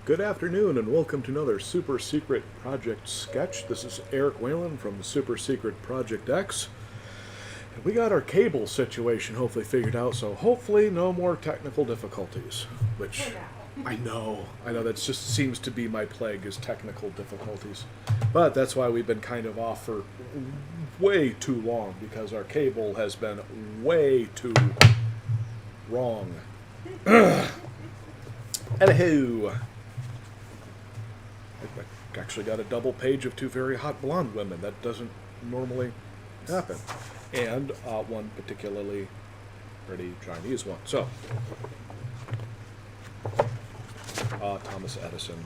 Good afternoon and welcome to another Super Secret Project sketch. This is Eric Whalen from the Super Secret Project X. And we got our cable situation hopefully figured out, so hopefully no more technical difficulties. Which I know that just seems to be my plague is technical difficulties. But that's why we've been kind of off for way too long because our cable has been way too wrong. Anywho. I actually got a double page of two very hot blonde women. That doesn't normally happen. And one particularly pretty Chinese one. So, Thomas Edison.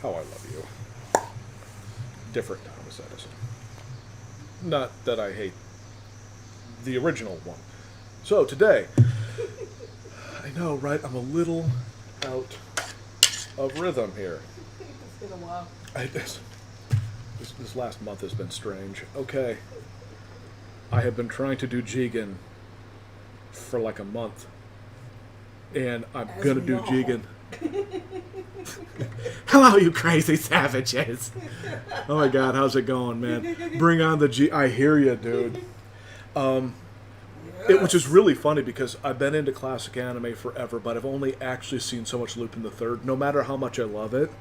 How I love you. Different Thomas Edison. Not that I hate the original one. So, today, I know, right? I'm a little out of rhythm here. It's been a while. This last month has been strange. Okay. I have been trying to do Jigen for like a month. And I'm going to do Jigen. Hello, you crazy savages. Oh my god, how's it going, man? Bring on the G. I hear you, dude. Which is really funny because I've been into classic anime forever, but I've only actually seen so much Lupin the Third. No matter how much I love it,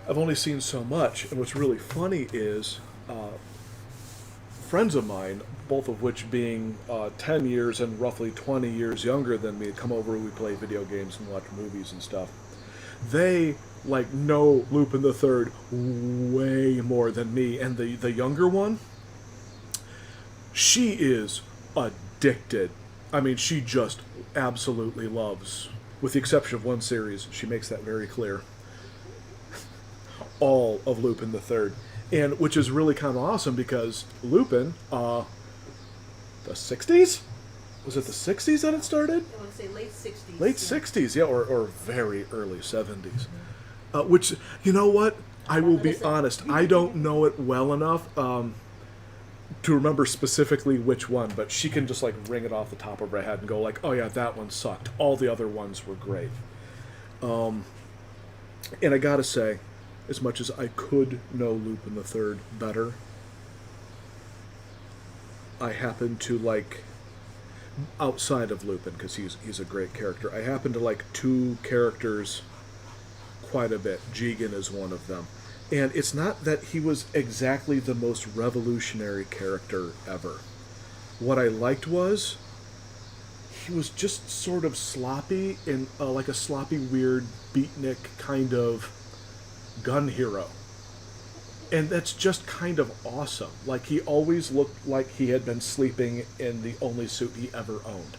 I've only seen so much. And what's really funny is friends of mine, both of which being 10 years and roughly 20 years younger than me, come over and we play video games and watch movies and stuff. They know Lupin the Third way more than me. And the younger one, she is addicted. I mean, she just absolutely loves, with the exception of one series, she makes that very clear, all of Lupin the Third. And which is really kind of awesome because Lupin, the 60s? Was it the 60s that it started? I want to say late 60s. Late 60s, yeah, or very early 70s. Which, you know what? I will be honest, I don't know it well enough to remember specifically which one, but she can just ring it off the top of her head and go oh yeah, that one sucked. All the other ones were great. And I gotta say, as much as I could know Lupin the Third better, I happen to outside of Lupin, because he's a great character, I happen to like two characters quite a bit. Jigen is one of them. And it's not that he was exactly the most revolutionary character ever. What I liked was he was just sort of sloppy and like a sloppy, weird, beatnik kind of gun hero. And that's just kind of awesome. He always looked like he had been sleeping in the only suit he ever owned.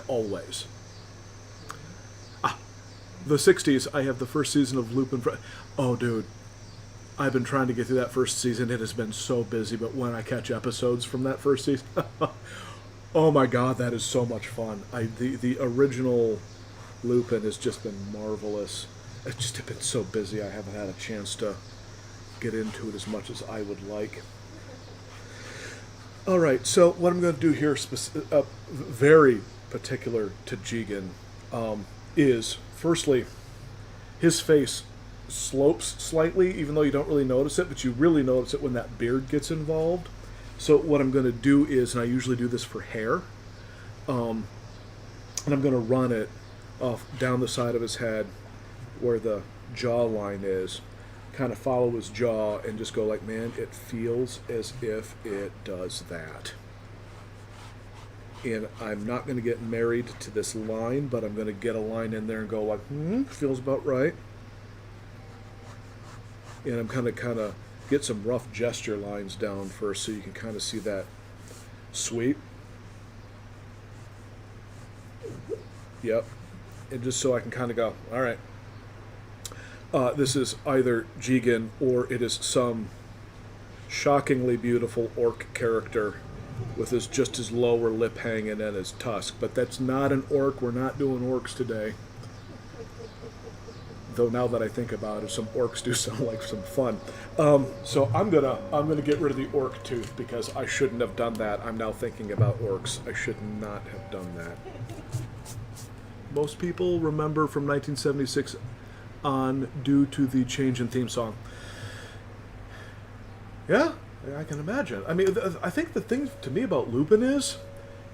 Always. The 60s, I have the first season of Lupin. Oh, dude. I've been trying to get through that first season. It has been so busy, but when I catch episodes from that first season, oh my god, that is so much fun. The original Lupin has just been marvelous. It's just been so busy, I haven't had a chance to get into it as much as I would like. Alright, so what I'm going to do here, very particular to Jigen, is, firstly, his face slopes slightly, even though you don't really notice it, but you really notice it when that beard gets involved. So what I'm going to do is, and I usually do this for hair, and I'm going to run it off down the side of his head where the jawline is, kind of follow his jaw and just go man, it feels as if it does that. And I'm not going to get married to this line, but I'm going to get a line in there and go feels about right. And I'm kind of get some rough gesture lines down first so you can kind of see that sweep. Yep. And just so I can kind of go, all right. This is either Jigen or it is some shockingly beautiful orc character with just his lower lip hanging and his tusk. But that's not an orc. We're not doing orcs today. Though now that I think about it, some orcs do sound like some fun. So I'm gonna get rid of the orc tooth because I shouldn't have done that. I'm now thinking about orcs. I should not have done that. most people remember from 1976 on due to the change in theme song. Yeah, I can imagine. I mean, I think the thing to me about Lupin is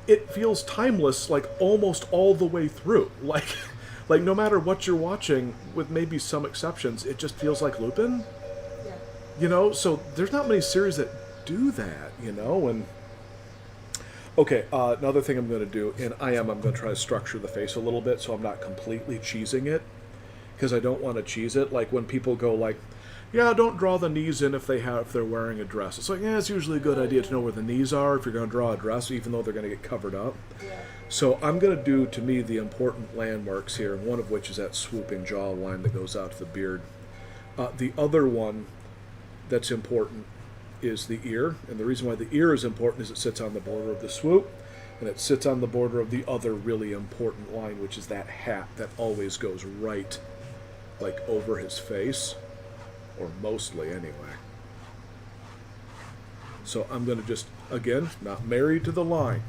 it feels timeless, like almost all the way through. Like no matter what you're watching, with maybe some exceptions, it just feels like Lupin. Yeah. You know, so there's not many series that do that. You know, and okay, another thing I'm going to do, and I'm going to try to structure the face a little bit so I'm not completely cheesing it, because I don't want to cheese it. Like when people go like, yeah, don't draw the knees in if they're wearing a dress. It's like, yeah, it's usually a good idea to know where the knees are if you're going to draw a dress, even though they're going to get covered up. Yeah. So I'm going to do, to me, the important landmarks here, and one of which is that swooping jaw line that goes out to the beard. The other one that's important is the ear, and the reason why the ear is important is it sits on the border of the swoop, and it sits on the border of the other really important line, which is that hat that always goes right, like, over his face, or mostly anyway. So I'm going to just, again, not married to the line,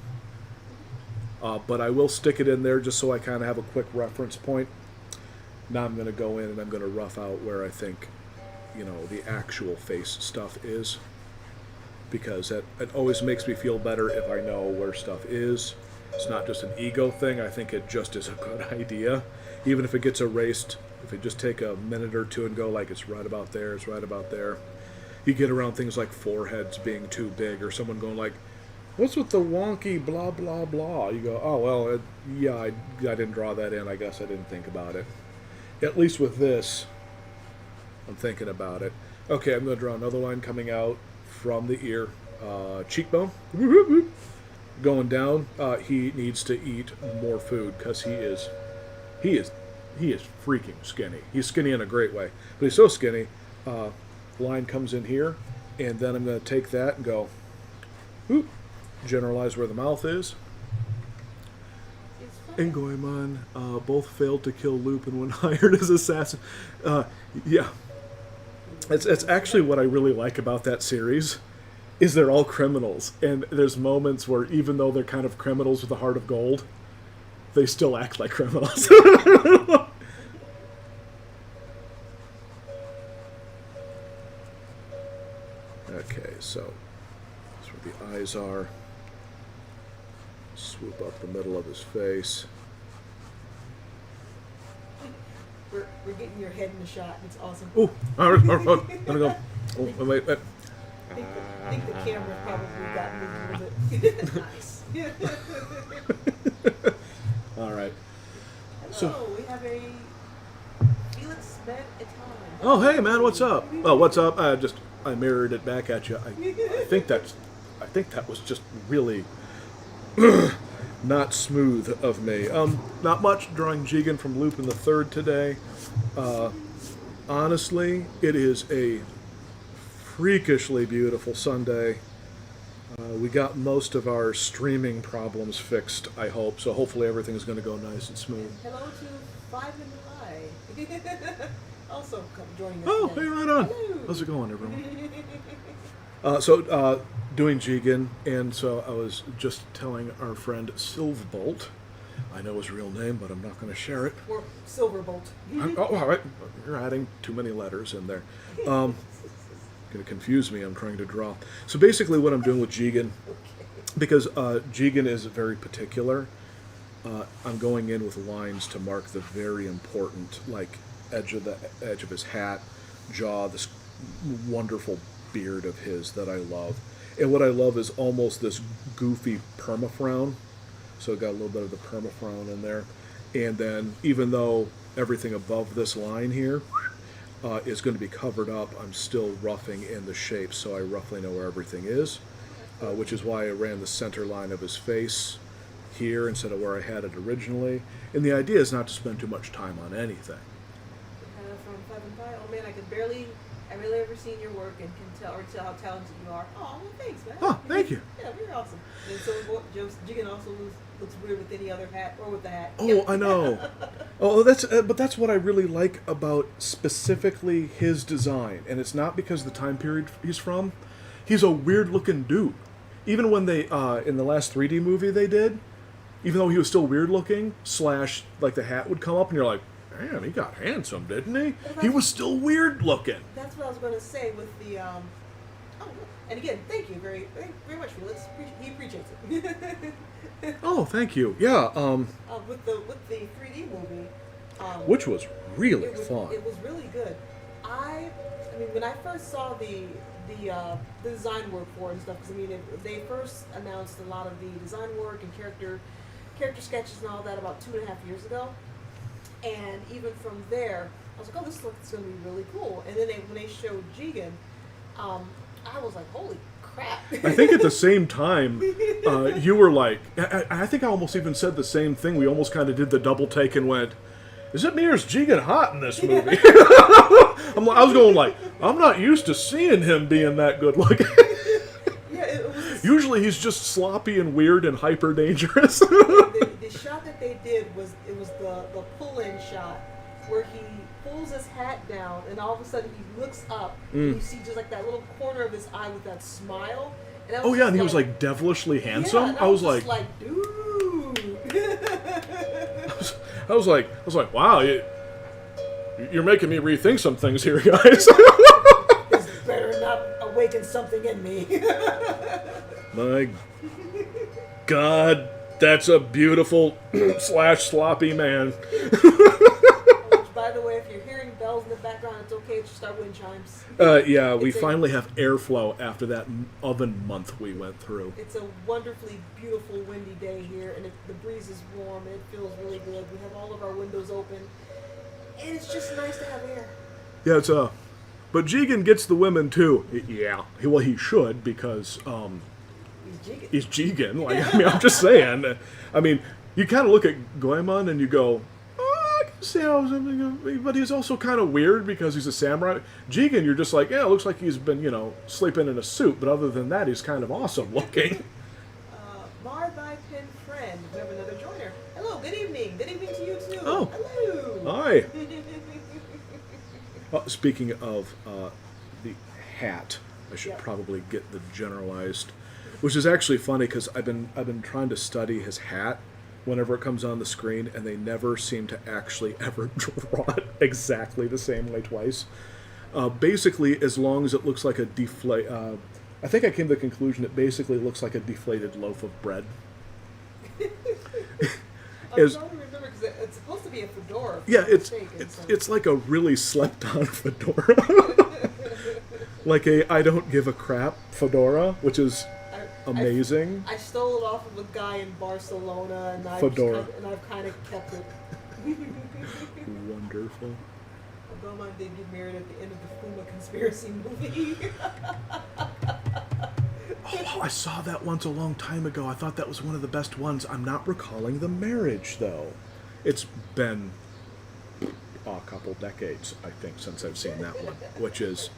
but I will stick it in there just so I kind of have a quick reference point. Now I'm going to go in and I'm going to rough out where I think, you know, the actual face stuff is, because it always makes me feel better if I know where stuff is. It's not just an ego thing. I think it just is a good idea. Even if it gets erased, if you just take a minute or two and go like, it's right about there, it's right about there. You get around things like foreheads being too big, or someone going like, what's with the wonky blah blah blah? You go, oh well, yeah, I didn't draw that in. I guess I didn't think about it. At least with this, I'm thinking about it. Okay, I'm going to draw another line coming out from the ear, cheekbone, going down. He needs to eat more food because he is freaking skinny. He's skinny in a great way, but he's so skinny. Line comes in here, and then I'm going to take that and go, whoop, generalize where the mouth is. And Goemon both failed to kill Lupin when hired as assassin. Yeah, it's actually what I really like about that series, is they're all criminals, and there's moments where even though they're kind of criminals with a heart of gold, they still act like criminals. Okay, so that's where the eyes are. Swoop up the middle of his face. We're getting your head in the shot, and it's awesome. Oh, all right, let me go. Oh, wait. I think the camera probably got moved a little bit. Nice. All right. Hello, So we have a Felix met a time. Oh, hey, man, what's up? Oh, what's up? I mirrored it back at you. I think that was just really not smooth of me. Not much, drawing Jigen from Lupin the Third today. Honestly, it is a freakishly beautiful Sunday. We got most of our streaming problems fixed, I hope, so hopefully everything's going to go nice and smooth. Hello to Five and Lie. Also joining us Oh, today. hey, right on. Hello. How's it going, everyone? Doing Jigen, and so I was just telling our friend Silverbolt. I know his real name, but I'm not going to share it. Or Silverbolt. Oh, all right. You're adding too many letters in there. Going to confuse me. I'm trying to draw. So basically what I'm doing with Jigen, because Jigen is very particular, I'm going in with lines to mark the very important, like, edge of his hat, jaw, this wonderful beard of his that I love. And what I love is almost this goofy permafrown. So I got a little bit of the permafrown in there. And then even though everything above this line here is going to be covered up, I'm still roughing in the shape so I roughly know where everything is, which is why I ran the center line of his face here instead of where I had it originally. And the idea is not to spend too much time on anything. From Five and Lie. Oh man, I really ever seen your work and can tell how talented you are. Oh, well, thanks, man. Oh, thank you. Yeah, you're awesome. And so Jigen also looks weird with any other hat or with the hat. Oh, I know. But that's what I really like about specifically his design, and it's not because of the time period he's from. He's a weird-looking dude. Even when they in the last 3D movie they did, even though he was still weird looking, slash, like the hat would come up and you're like, man, he got handsome, didn't he? He was still weird looking. That's what I was going to say with the. Oh, and again, thank you very much, Felix. He appreciates it. Oh, thank you. Yeah. With the 3D movie. Which was really it was, fun. It was really good. I mean, when I first saw the design work for it and stuff, because I mean, they first announced a lot of the design work and character sketches and all that about 2.5 years ago. And even from there, I was like, oh, this looks going to be really cool. And then when they showed Jigen, I was like, holy crap. I think at the same time, you were like, I think I almost even said the same thing. We almost kind of did the double take and went, is it me or is Jigen hot in this movie? I was going like, I'm not used to seeing him being that good looking. Yeah, it was. Usually he's just sloppy and weird and hyper dangerous. The shot that they did was the pull-in shot where he pulls his hat down and all of a sudden he looks up and you see just like that little corner of his eye with that smile. And I was And he was like devilishly handsome. Yeah, I was like, dude. I was like, wow, you're making me rethink some things here, guys. This better not awaken something in me. My God, that's a beautiful slash sloppy man. Which, by the way, if you're hearing bells in the background, it's okay. It's just our wind chimes. Yeah, we finally have airflow after that oven month we went through. It's a wonderfully beautiful windy day here, and the breeze is warm, and it feels really good. We have all of our windows open, and it's just nice to have air. Yeah, it's but Jigen gets the women too. Yeah, well, he should because he's Jigen. Like, I mean, I'm just saying. I mean, you kind of look at Goemon and you go, oh, I can see how something, but he's also kind of weird because he's a samurai. Jigen, you're just like, yeah, it looks like he's been, sleeping in a suit, but other than that, he's kind of awesome looking. Mar thy pen friend, we have another joiner. Hello, good evening. Good evening to you too. Oh. Hello. Hi. Speaking of the hat, I should probably get the generalized, which is actually funny because I've been trying to study his hat whenever it comes on the screen, and they never seem to actually ever draw it exactly the same way twice. Basically, as long as it looks like a I think I came to the conclusion it basically looks like a deflated loaf of bread. I'm trying to remember because it's supposed to be a fedora. Yeah, it's like a really slept-on fedora. Like a I don't give a crap fedora, which is amazing. I stole it off of a guy in Barcelona, and I've kind of kept it. Wonderful. Obama did get married at the end of the Fuma conspiracy movie. Oh, I saw that once a long time ago. I thought that was one of the best ones. I'm not recalling the marriage, though. It's been a couple decades, I think, since I've seen that one, which is...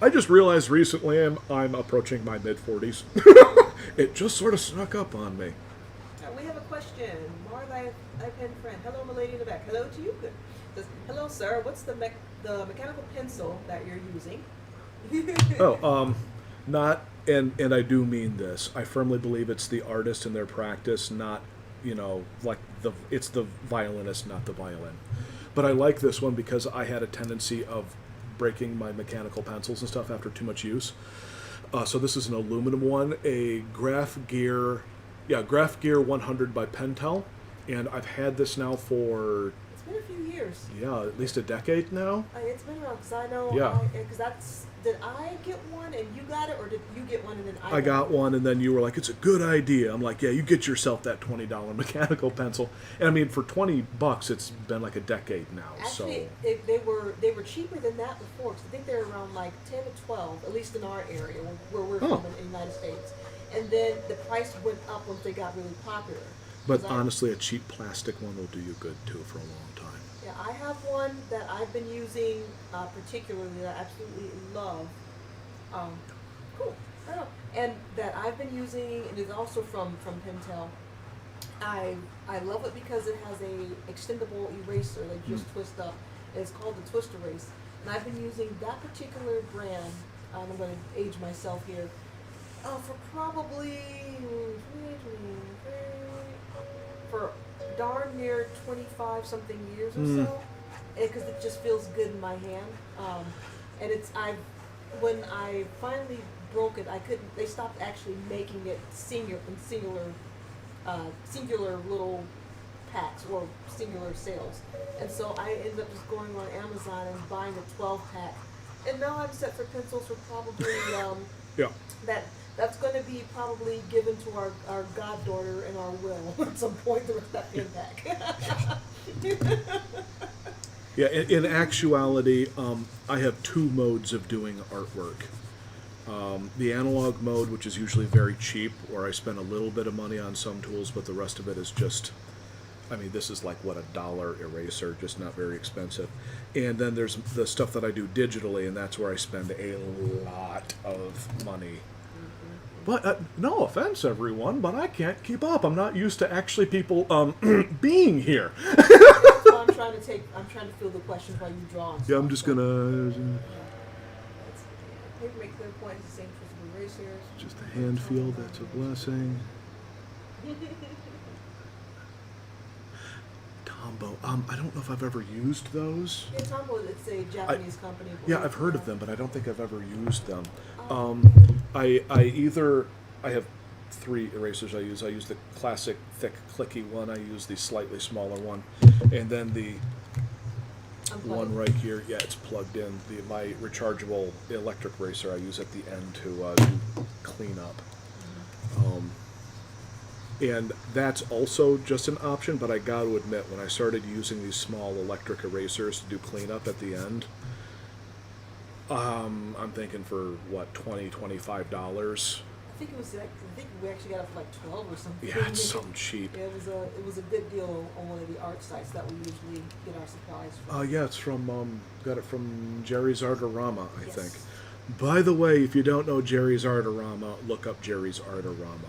I just realized recently I'm approaching my mid-40s. It just sort of snuck up on me. We have a question. Mar thy pen friend. Hello, my lady in the back. Hello to you. Says, hello, sir. What's the mechanical pencil that you're using? Not, and I do mean this. I firmly believe it's the artist and their practice, not, like it's the violinist, not the violin. But I like this one because I had a tendency of breaking my mechanical pencils and stuff after too much use. So this is an aluminum one, a Graph Gear 100 by Pentel, and I've had this now for... It's been a few years. Yeah, at least a decade now. It's been around because I know. Yeah. Did I get one and you got it, or did you get one and then I got one, and then you were like, it's a good idea. I'm like, yeah, you get yourself that $20 mechanical pencil. And I mean, for $20, it's been like a decade now. Actually, so they were cheaper than that before, because I think they're around like 10 to 12, at least in our area where we're from in the United States. And then the price went up once they got really popular. But honestly, a cheap plastic one will do you good too for a long time. Yeah, I have one that I've been using particularly that I absolutely love. Cool. I don't know. And that I've been using, and it's also from Pentel. I love it because it has a extendable eraser that you just twist up. And it's called the Twist Erase. And I've been using that particular brand. I'm going to age myself here. For probably darn near 25 something years or Mm. so, because it just feels good in my hand. And when I finally broke it, I couldn't. They stopped actually making it singular little packs or singular sales, and so I ended up just going on Amazon and buying a 12 pack, and now I'm set for pencils for probably Yeah. that's going to be probably given to our goddaughter in our will at some point. The rest of that pen pack. Yeah, in actuality, I have two modes of doing artwork. The analog mode, which is usually very cheap, where I spend a little bit of money on some tools, but the rest of it is just, I mean, this is like, what, $1 eraser, just not very expensive. And then there's the stuff that I do digitally, and that's where I spend a lot of money. But no offense, everyone, but I can't keep up. I'm not used to actually people being here. So I'm trying to fill the questions while you draw. And Yeah, I'm stuff, just so- gonna That's, paper make clear points, the same as erasers. just a hand feel. That's a blessing. Tombow. I don't know if I've ever used those. Yeah, Tombow, it's a Japanese company. Yeah, I've heard of them, but I don't think I've ever used them. Oh. I have three erasers I use. I use the classic thick clicky one. I use the slightly smaller one, and then the one right here. Yeah, it's plugged in. My rechargeable electric eraser I use at the end to do cleanup. And that's also just an option, but I got to admit, when I started using these small electric erasers to do cleanup at the end, I'm thinking for what, $20, $25. I think it was like, I think we actually got it for like 12 or something. Yeah, it's something cheap. Yeah, it was a good deal on one of the art sites that we usually get our supplies from. Yeah, it's from got it from Jerry's Artorama, I Yes. think. By the way, if you don't know Jerry's Artorama, look up Jerry's Artorama.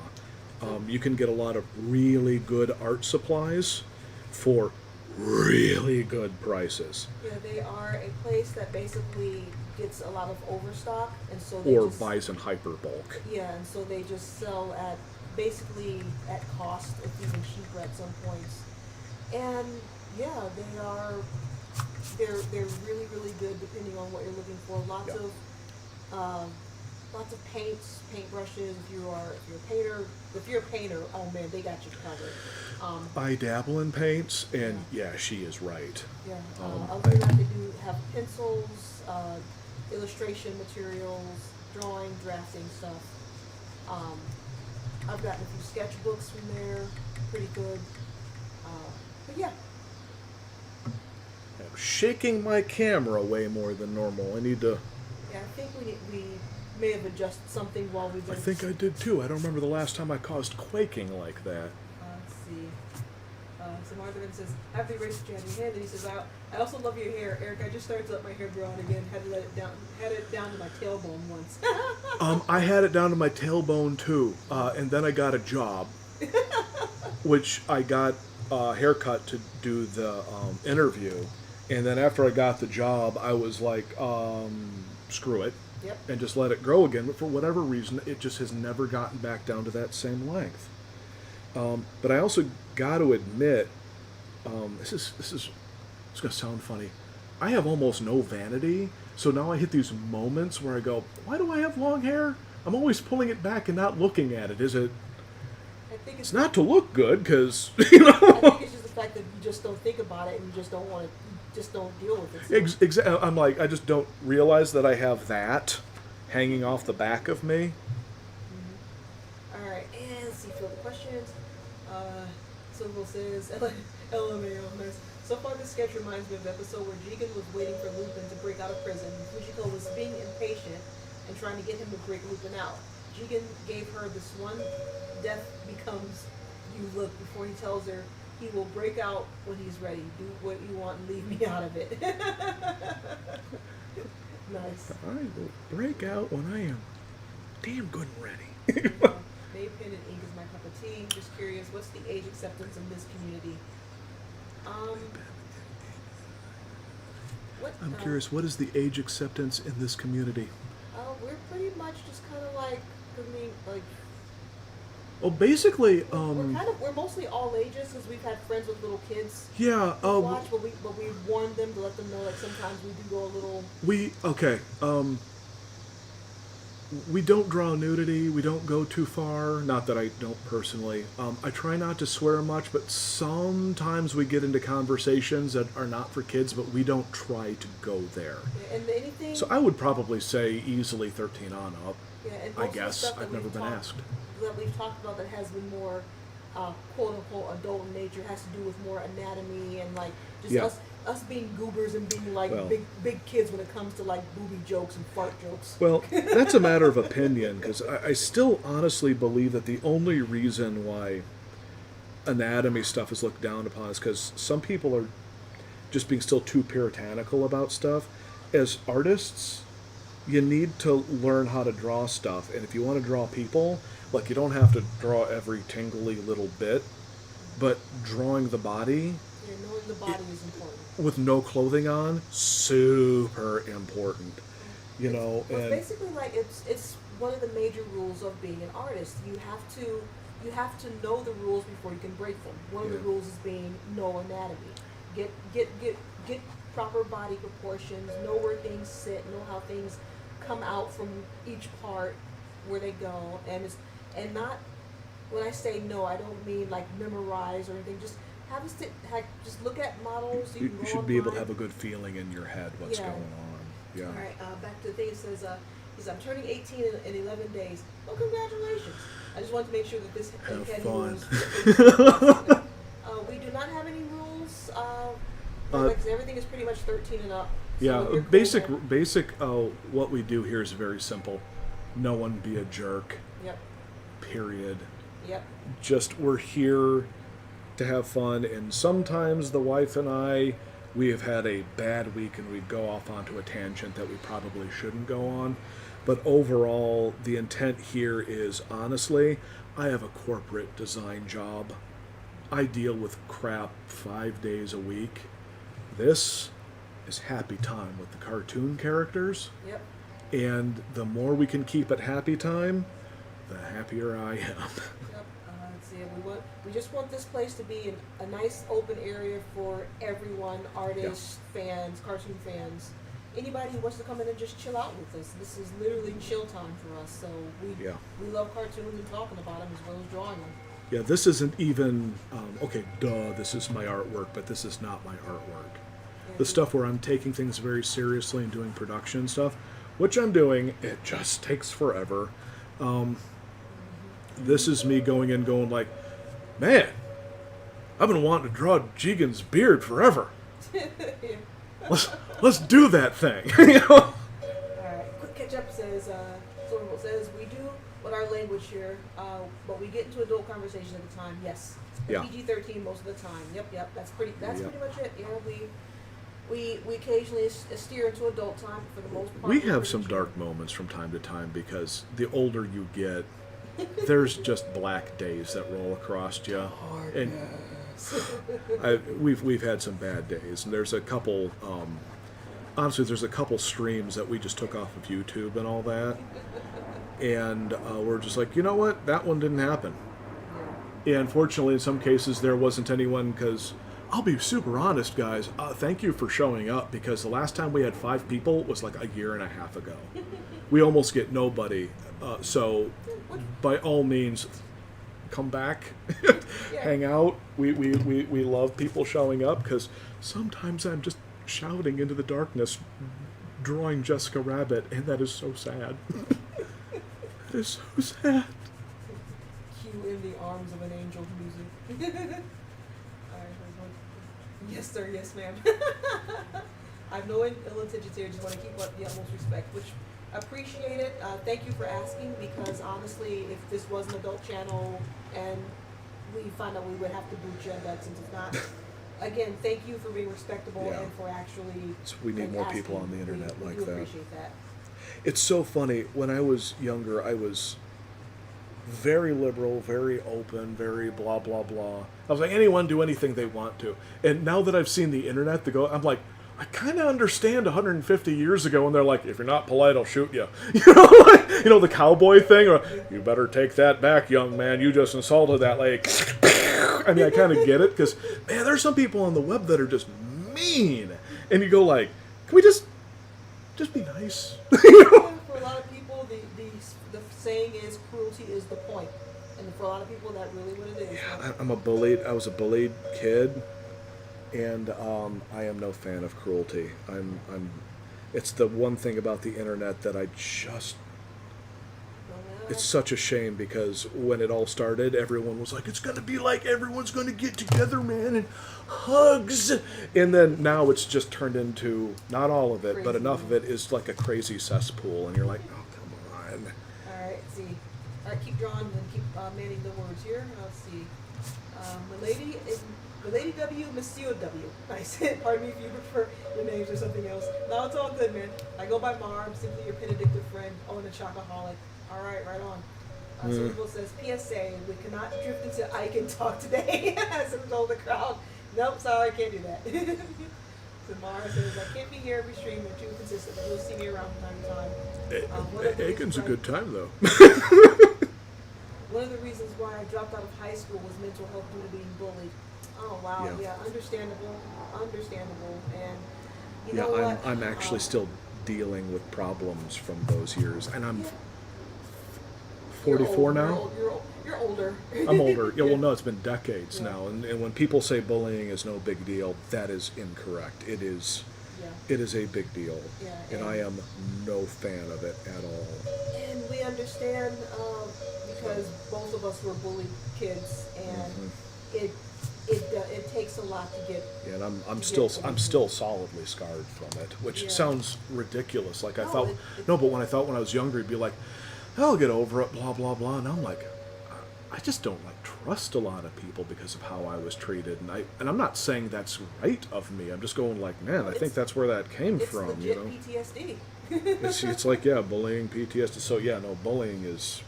You can get a lot of really good art supplies for really good prices. Yeah, they are a place that basically gets a lot of overstock, and so they Or just, buys in hyper bulk. yeah, and so they just sell at basically at cost, if even cheaper at some points. And yeah, they're really really good depending on what you're looking for. Lots of paints, paintbrushes. If you're a painter, oh man, they got you covered. I dabble in paints, and yeah, she is right. Yeah, Um, other than that, they do have pencils, illustration materials, drawing, drafting stuff. I've gotten a few sketchbooks from there, pretty good. But yeah, I'm shaking my camera way more than normal. I need to. yeah, I think we may have adjusted something while we've I been. think I did too. I don't remember the last time I caused quaking like that. Let's see. So Martha says, I have the eraser you had in your hand, and he says, I also love your hair, Eric. I just started to let my hair grow out again. Had it down to my tailbone once. I had it down to my tailbone too, and then I got a job, which I got a haircut to do the interview, and then after I got the job, I was like, screw it, Yep. and just let it grow again. But for whatever reason, it just has never gotten back down to that same length. But I also got to admit, it's gonna sound funny. I have almost no vanity, so now I hit these moments where I go, why do I have long hair? I'm always pulling it back and not looking at it. Is it? I think It's not to look good, because you know. I think it's just the fact that you just don't think about it and you just don't want to, you just don't deal with it. So. I'm like, I just don't realize that I have that hanging off the back of me. All right, and let's see for the questions. Silvio says, LMAO, nice. So far, this sketch reminds me of the episode where Jigen was waiting for Lupin to break out of prison. Fujiko was being impatient and trying to get him to break Lupin out. Jigen gave her this one death becomes you look before he tells her he will break out when he's ready. Do what you want and leave me out of it. Nice. I will break out when I am damn good and ready. Maybe pen and ink is my cup of tea. Just curious, what's the age acceptance in this community? I'm curious, what is the age acceptance in this community? We're pretty much just kind of like, I mean, like Well, basically, we're mostly all ages because we've had friends with little kids yeah. watch, but we warned them to let them know like sometimes we do go a little. We okay. We don't draw nudity. We don't go too far. Not that I don't personally. I try not to swear much, but sometimes we get into conversations that are not for kids, but we don't try to go there. And anything. So I would probably say easily 13 on up. Yeah, and I most of the guess stuff that I've never we've been talked- asked. That we've talked about that has been more, quote unquote, adult in nature has to do with more anatomy and like just Yeah. us being goobers and being like Well. big kids when it comes to like booby jokes and fart jokes. Well, that's a matter of opinion because I still honestly believe that the only reason why anatomy stuff is looked down upon is because some people are just being still too puritanical about stuff. As artists, you need to learn how to draw stuff, and if you want to draw people, like you don't have to draw every tingly little bit, but drawing the body Yeah, knowing the body is important. with no clothing on, super important. You know, Well, and basically like it's one of the major rules of being an artist. You have to know the rules before you can break them. One of the Yeah. rules is being know anatomy. Get proper body proportions, know where things sit, know how things come out from each part, where they go, and not when I say no, I don't mean like memorize or anything. Just just look at models. you can go should be able to online. have a good feeling in your head what's Yeah. going on. Yeah. All right, back to the thing. It says, I'm turning 18 in 11 days. Well, congratulations. I just wanted to make sure that this Have had fun. rules. We do not have any rules. Because everything is pretty much 13 and up. So Yeah, you're cool basic there. what we do here is very simple. No one be a jerk. Yep, Period. yep. Just we're here to have fun, and sometimes the wife and I, we have had a bad week and we'd go off onto a tangent that we probably shouldn't go on. But overall, the intent here is honestly, I have a corporate design job. I deal with crap 5 days a week. This is happy time with the cartoon characters, Yep. and the more we can keep it happy time, the happier I am. Yep. Let's see. We just want this place to be a nice open area for everyone, artists, fans, cartoon fans, anybody who wants to come in and just chill out with us. This is literally chill time for us. So we love cartoons and talking about them as well as drawing them. Yeah, this isn't even, this is my artwork, but this is not my artwork. The stuff where I'm taking things very seriously and doing production stuff, which I'm doing, it just takes forever. This is me going in going like, man, I've been wanting to draw Jigen's beard forever. Yeah. Let's do that thing. You know? Alright, quick catch up says, Silverbolt says, we do what our language here, but we get into adult conversations at the time. Yes. Yeah. PG-13 most of the time. Yep. That's pretty Yep. much it. Yeah, we occasionally steer into adult time for the most part. We we're have pretty some sure. dark moments from time to time because the older you get, there's just black days that roll across you. And we've had some bad days, and there's a couple. Honestly, there's a couple streams that we just took off of YouTube and all that, and we're just like, you know what, that one didn't happen. Yeah. And fortunately, in some cases, there wasn't anyone because. I'll be super honest, guys. Thank you for showing up because the last time we had 5 people was like a year and a half ago. We almost get nobody. So, by all means, come back, hang out. We love people showing up because sometimes I'm just shouting into the darkness, drawing Jessica Rabbit, and that is so sad. That is so sad. Cue in the arms of an angel music. Alright, yes, sir. Yes, ma'am. I have no ill intentions here. Just want to keep up the utmost respect, which appreciate it. Thank you for asking because honestly, if this was an adult channel and we find out we would have to boot you, but since it's not. Again, thank you for being respectable Yeah. and for actually. So we need more people asking. on the internet we like do that. Appreciate that. It's so funny. When I was younger, I was very liberal, very open, very blah, blah, blah. I was like, anyone do anything they want to. And now that I've seen the internet, I'm like, I kind of understand 150 years ago when they're like, if you're not polite, I'll shoot you. You know, like, You know, the cowboy thing, or you better take that back, young man. You just insulted that lady. I mean, I kind of get it because, man, there's some people on the web that are just mean, and you go like, can we just be nice? You know? For a lot of people, the saying is cruelty is the point, and for a lot of people, that really what it is. Yeah, I was a bullied kid, and I am no fan of cruelty. It's the one thing about the internet that I just. It's such a shame because when it all started, everyone was like, it's going to be like everyone's going to get together, man, and hugs. And then now it's just turned into, not all of it, Crazy. but enough of it is like a crazy cesspool. And you're like, oh, come on. All right, see. All right, keep drawing and keep manning the words here. Let's see. Milady W, Monsieur W. Nice. Pardon me if you prefer your names or something else. No, it's all good, man. I go by Mar. I'm simply your Benedictive friend. Oh, and a chocoholic. All right, right on. Some people says, PSA, we cannot drift into Ike and talk today. As I told the crowd, nope, sorry, I can't do that. So Mara says, I can't be here every stream. They're too consistent. You'll see me around from time to time. Aiken's a good time, though. One of the reasons why I dropped out of high school was mental health due to being bullied. Oh, wow, yeah, understandable, and you know what? I'm actually still dealing with problems from those years, and I'm 44 now. You're older. I'm older. Yeah, well, no, it's been decades now, and when people say bullying is no big deal, that is incorrect. It is. Yeah. It is a big deal, and I am no fan of it at all. And we understand because both of us were bullied kids, and it takes a lot to get. Yeah, and I'm still solidly scarred from it, which sounds ridiculous. Like I thought, but when I was younger, it'd be like, I'll get over it, blah blah blah, and I'm like, I just don't like trust a lot of people because of how I was treated, and I'm not saying that's right of me. I'm just going like, man, I think that's where that came from. Legit, you know, PTSD. it's like bullying, PTSD. So no, bullying is.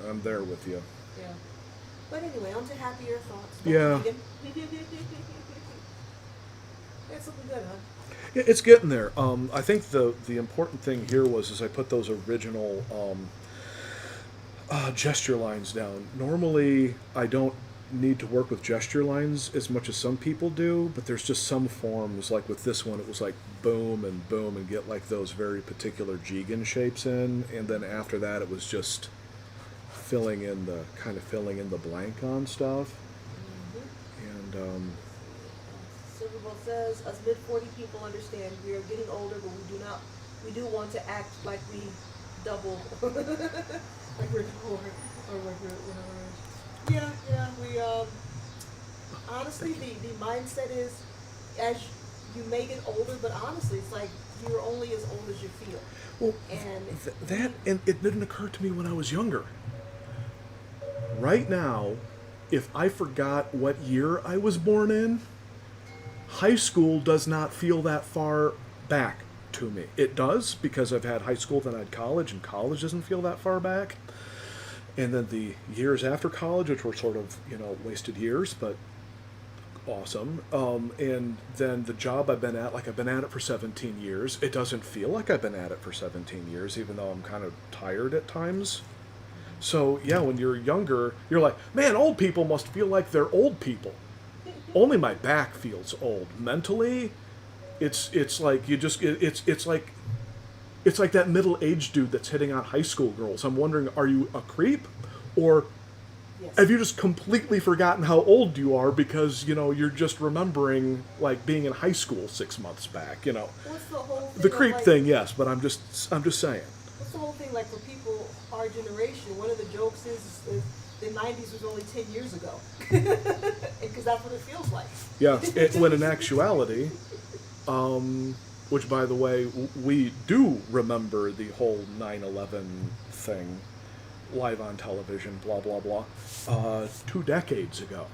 I'm there with you. Yeah. But anyway, on to happier thoughts. Yeah. It's looking good, huh? Yeah, it's getting there. I think the important thing here was I put those original gesture lines down. Normally, I don't need to work with gesture lines as much as some people do, but there's just some forms, like with this one, it was like boom, and get like those very particular Jigen shapes in, and then after that, it was just filling in the blank on stuff. And Silverbolt says, us mid-40 people understand we are getting older, but we do want to act like we double, like we're double, or like we're we honestly, the mindset is, as you may get older, but honestly, it's like you're only as old as you feel. Well, and and it didn't occur to me when I was younger. Right now, if I forgot what year I was born in, high school does not feel that far back to me. It does because I've had high school, then I had college, and college doesn't feel that far back. And then the years after college, which were sort of, wasted years, but awesome. And then the job I've been at it for 17 years. It doesn't feel like I've been at it for 17 years, even though I'm kind of tired at times. So, when you're younger, you're like, man, old people must feel like they're old people. Only my back feels old. Mentally, it's like you just, it's like that middle-aged dude that's hitting on high school girls. I'm wondering, are you a creep? Or have you just completely forgotten how old you are because, you're just remembering, like, being in high school 6 months back, What's the whole thing? The creep thing, yes, but I'm just saying. What's the whole thing, like, for people our generation? One of the jokes is the 90s was only 10 years ago. Because that's what it feels like. Yeah, when in actuality, which, by the way, we do remember the whole 9/11 thing, live on television, blah, blah, blah, 2 decades ago.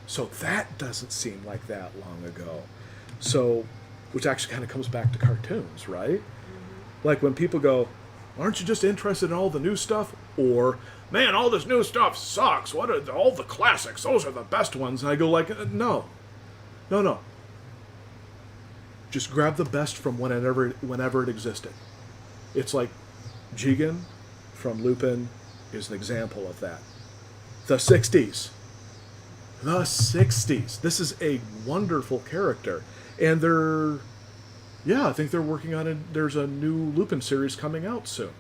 So that doesn't seem like that long ago. So, which actually kind of comes back to cartoons, right? Mm-hmm. Like when people go, aren't you just interested in all the new stuff? Or, man, all this new stuff sucks. What are all the classics? Those are the best ones. And I go like, no. Just grab the best from whenever it existed. It's like Jigen from Lupin is an example of that. The 60s. The 60s. This is a wonderful character. And I think they're working on it. There's a new Lupin series coming out soon,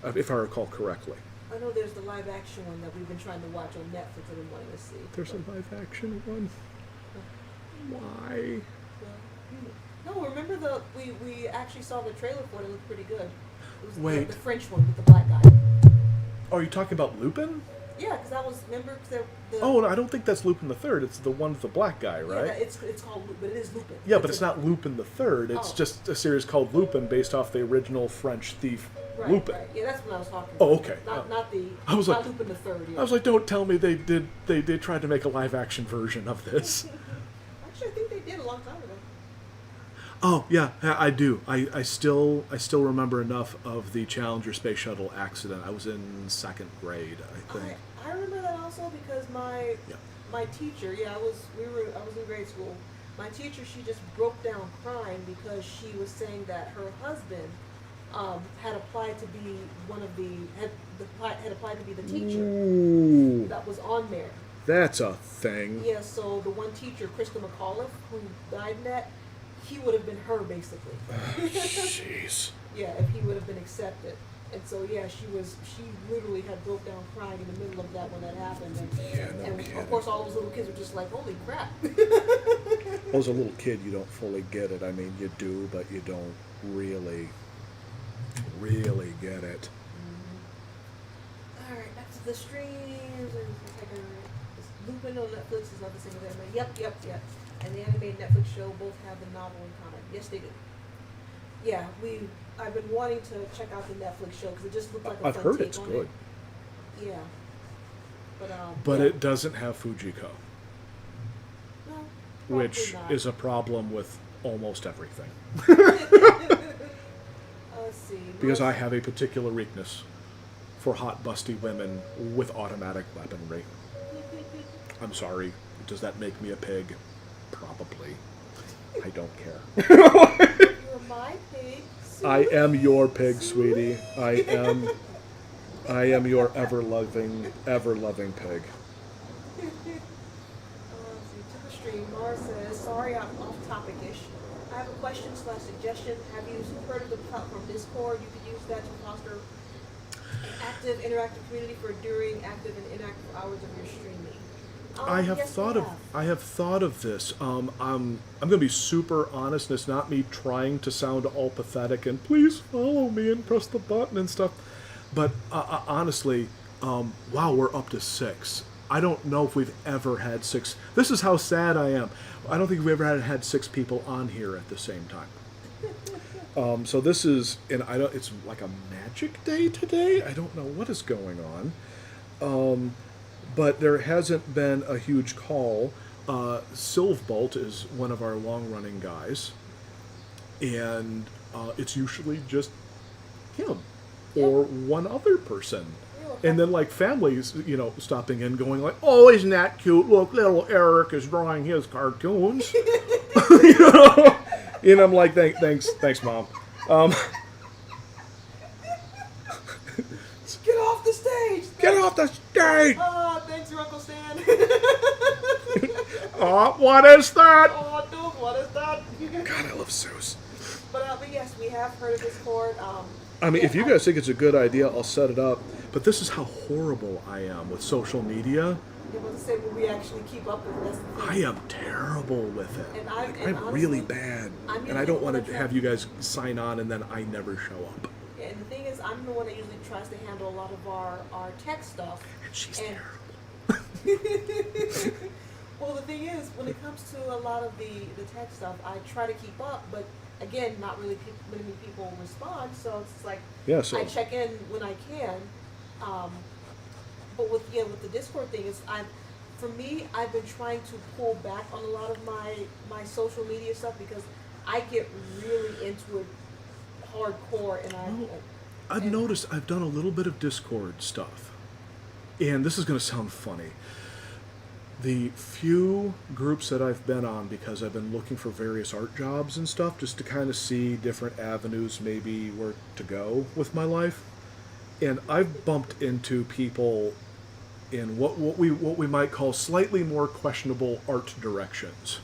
if I recall correctly. I know there's the live action one that we've been trying to watch on Netflix and been wanting to see. There's a live action one? Why? No, remember we actually saw the trailer for it. It looked pretty good. It was Wait. the French one with the black guy. Oh, are you talking about Lupin? Yeah, because that was, remember? The Oh, no, I don't think that's Lupin the Third. It's the one with the black guy, right? Yeah, it's called Lupin, but it is Lupin. Yeah, but it's not Lupin the Third. It's Oh. just a series called Lupin based off the original French thief Right, Lupin. right. Yeah, that's what I was talking about. Oh, okay. Not the. I was not like- Lupin the Third. Yeah. I was like, don't tell me they tried to make a live action version of this. Actually, I think they did a long time ago. Oh yeah, I do. I still remember enough of the Challenger space shuttle accident. I was in second grade, I think. I remember that also because my Yeah. my teacher, I was in grade school. My teacher, she just broke down crying because she was saying that her husband had applied to be had applied to be the teacher Ooh, that was on there. that's a thing. Yeah, so the one teacher, Krista McAuliffe, who died in that, he would have been her basically. Jeez. Yeah, if he would have been accepted. And so yeah, she literally had broke down crying in the middle of that when that happened. And, Yeah, no and kidding. of course all those little kids were just like, holy crap. Well, as a little kid, you don't fully get it. I mean, you do, but you don't really get it. Alright, back to the streams. And Lupin on Netflix is not the same as anime. Yep. And the animated Netflix show both have the novel in common. Yes, they do. Yeah, I've been wanting to check out the Netflix show because it just looked like a I've fun heard take it's on good. it. Yeah. But yeah. it doesn't have Fujiko, No, which probably not. is a problem with almost everything. Let's see. Because I have a particular weakness for hot, busty women with automatic weaponry. I'm sorry. Does that make me a pig? Probably. I don't care. You're my pig. I am your pig, sweetie. I am your ever-loving pig. Let's see, to the stream, Mara says, sorry I'm off topic-ish. I have a question/suggestion. Have you heard of the platform Discord? You could use that to foster an active, interactive community for during active and inactive hours of your streaming. I have yes, thought we of have. I have thought of this. I'm going to be super honest, and it's not me trying to sound all pathetic and please follow me and press the button and stuff. But honestly, wow, we're up to 6. I don't know if we've ever had 6. This is how sad I am. I don't think we've ever had 6 people on here at the same time. So this is, and it's like a magic day today. I don't know what is going on. But there hasn't been a huge call. Silvbolt is one of our long-running guys, and it's usually just him or one other person. And then like families, stopping in going like, oh, isn't that cute? Look, little Eric is drawing his cartoons. And I'm like, thanks, Mom. Get off the stage! Get off the stage! Oh, thanks, your Uncle Stan. Oh, what is that? Oh, dude, what is that? God, I love Zeus. But yes, we have heard of Discord. I mean, if you guys think it's a good idea, I'll set it up. But this is how horrible I am with social media. It was to say, will we actually keep up with this? I am terrible with it. And Like, and I'm really honestly, bad. I'm And I usually don't the one want that to have you guys sign on and then I never show up. Yeah, and the thing is, I'm the one that usually tries to handle a lot of our tech stuff. And she's And- terrible. Well, the thing is, when it comes to a lot of the tech stuff, I try to keep up, but again, not really many people respond, so it's like Yeah, so I check in when I can. But with the Discord thing, for me, I've been trying to pull back on a lot of my social media stuff because I get really into it hardcore, and I've noticed I've done a little bit of Discord stuff. And this is going to sound funny. The few groups that I've been on, because I've been looking for various art jobs and stuff, just to kind of see different avenues, maybe where to go with my life. And I've bumped into people in what we might call slightly more questionable art directions,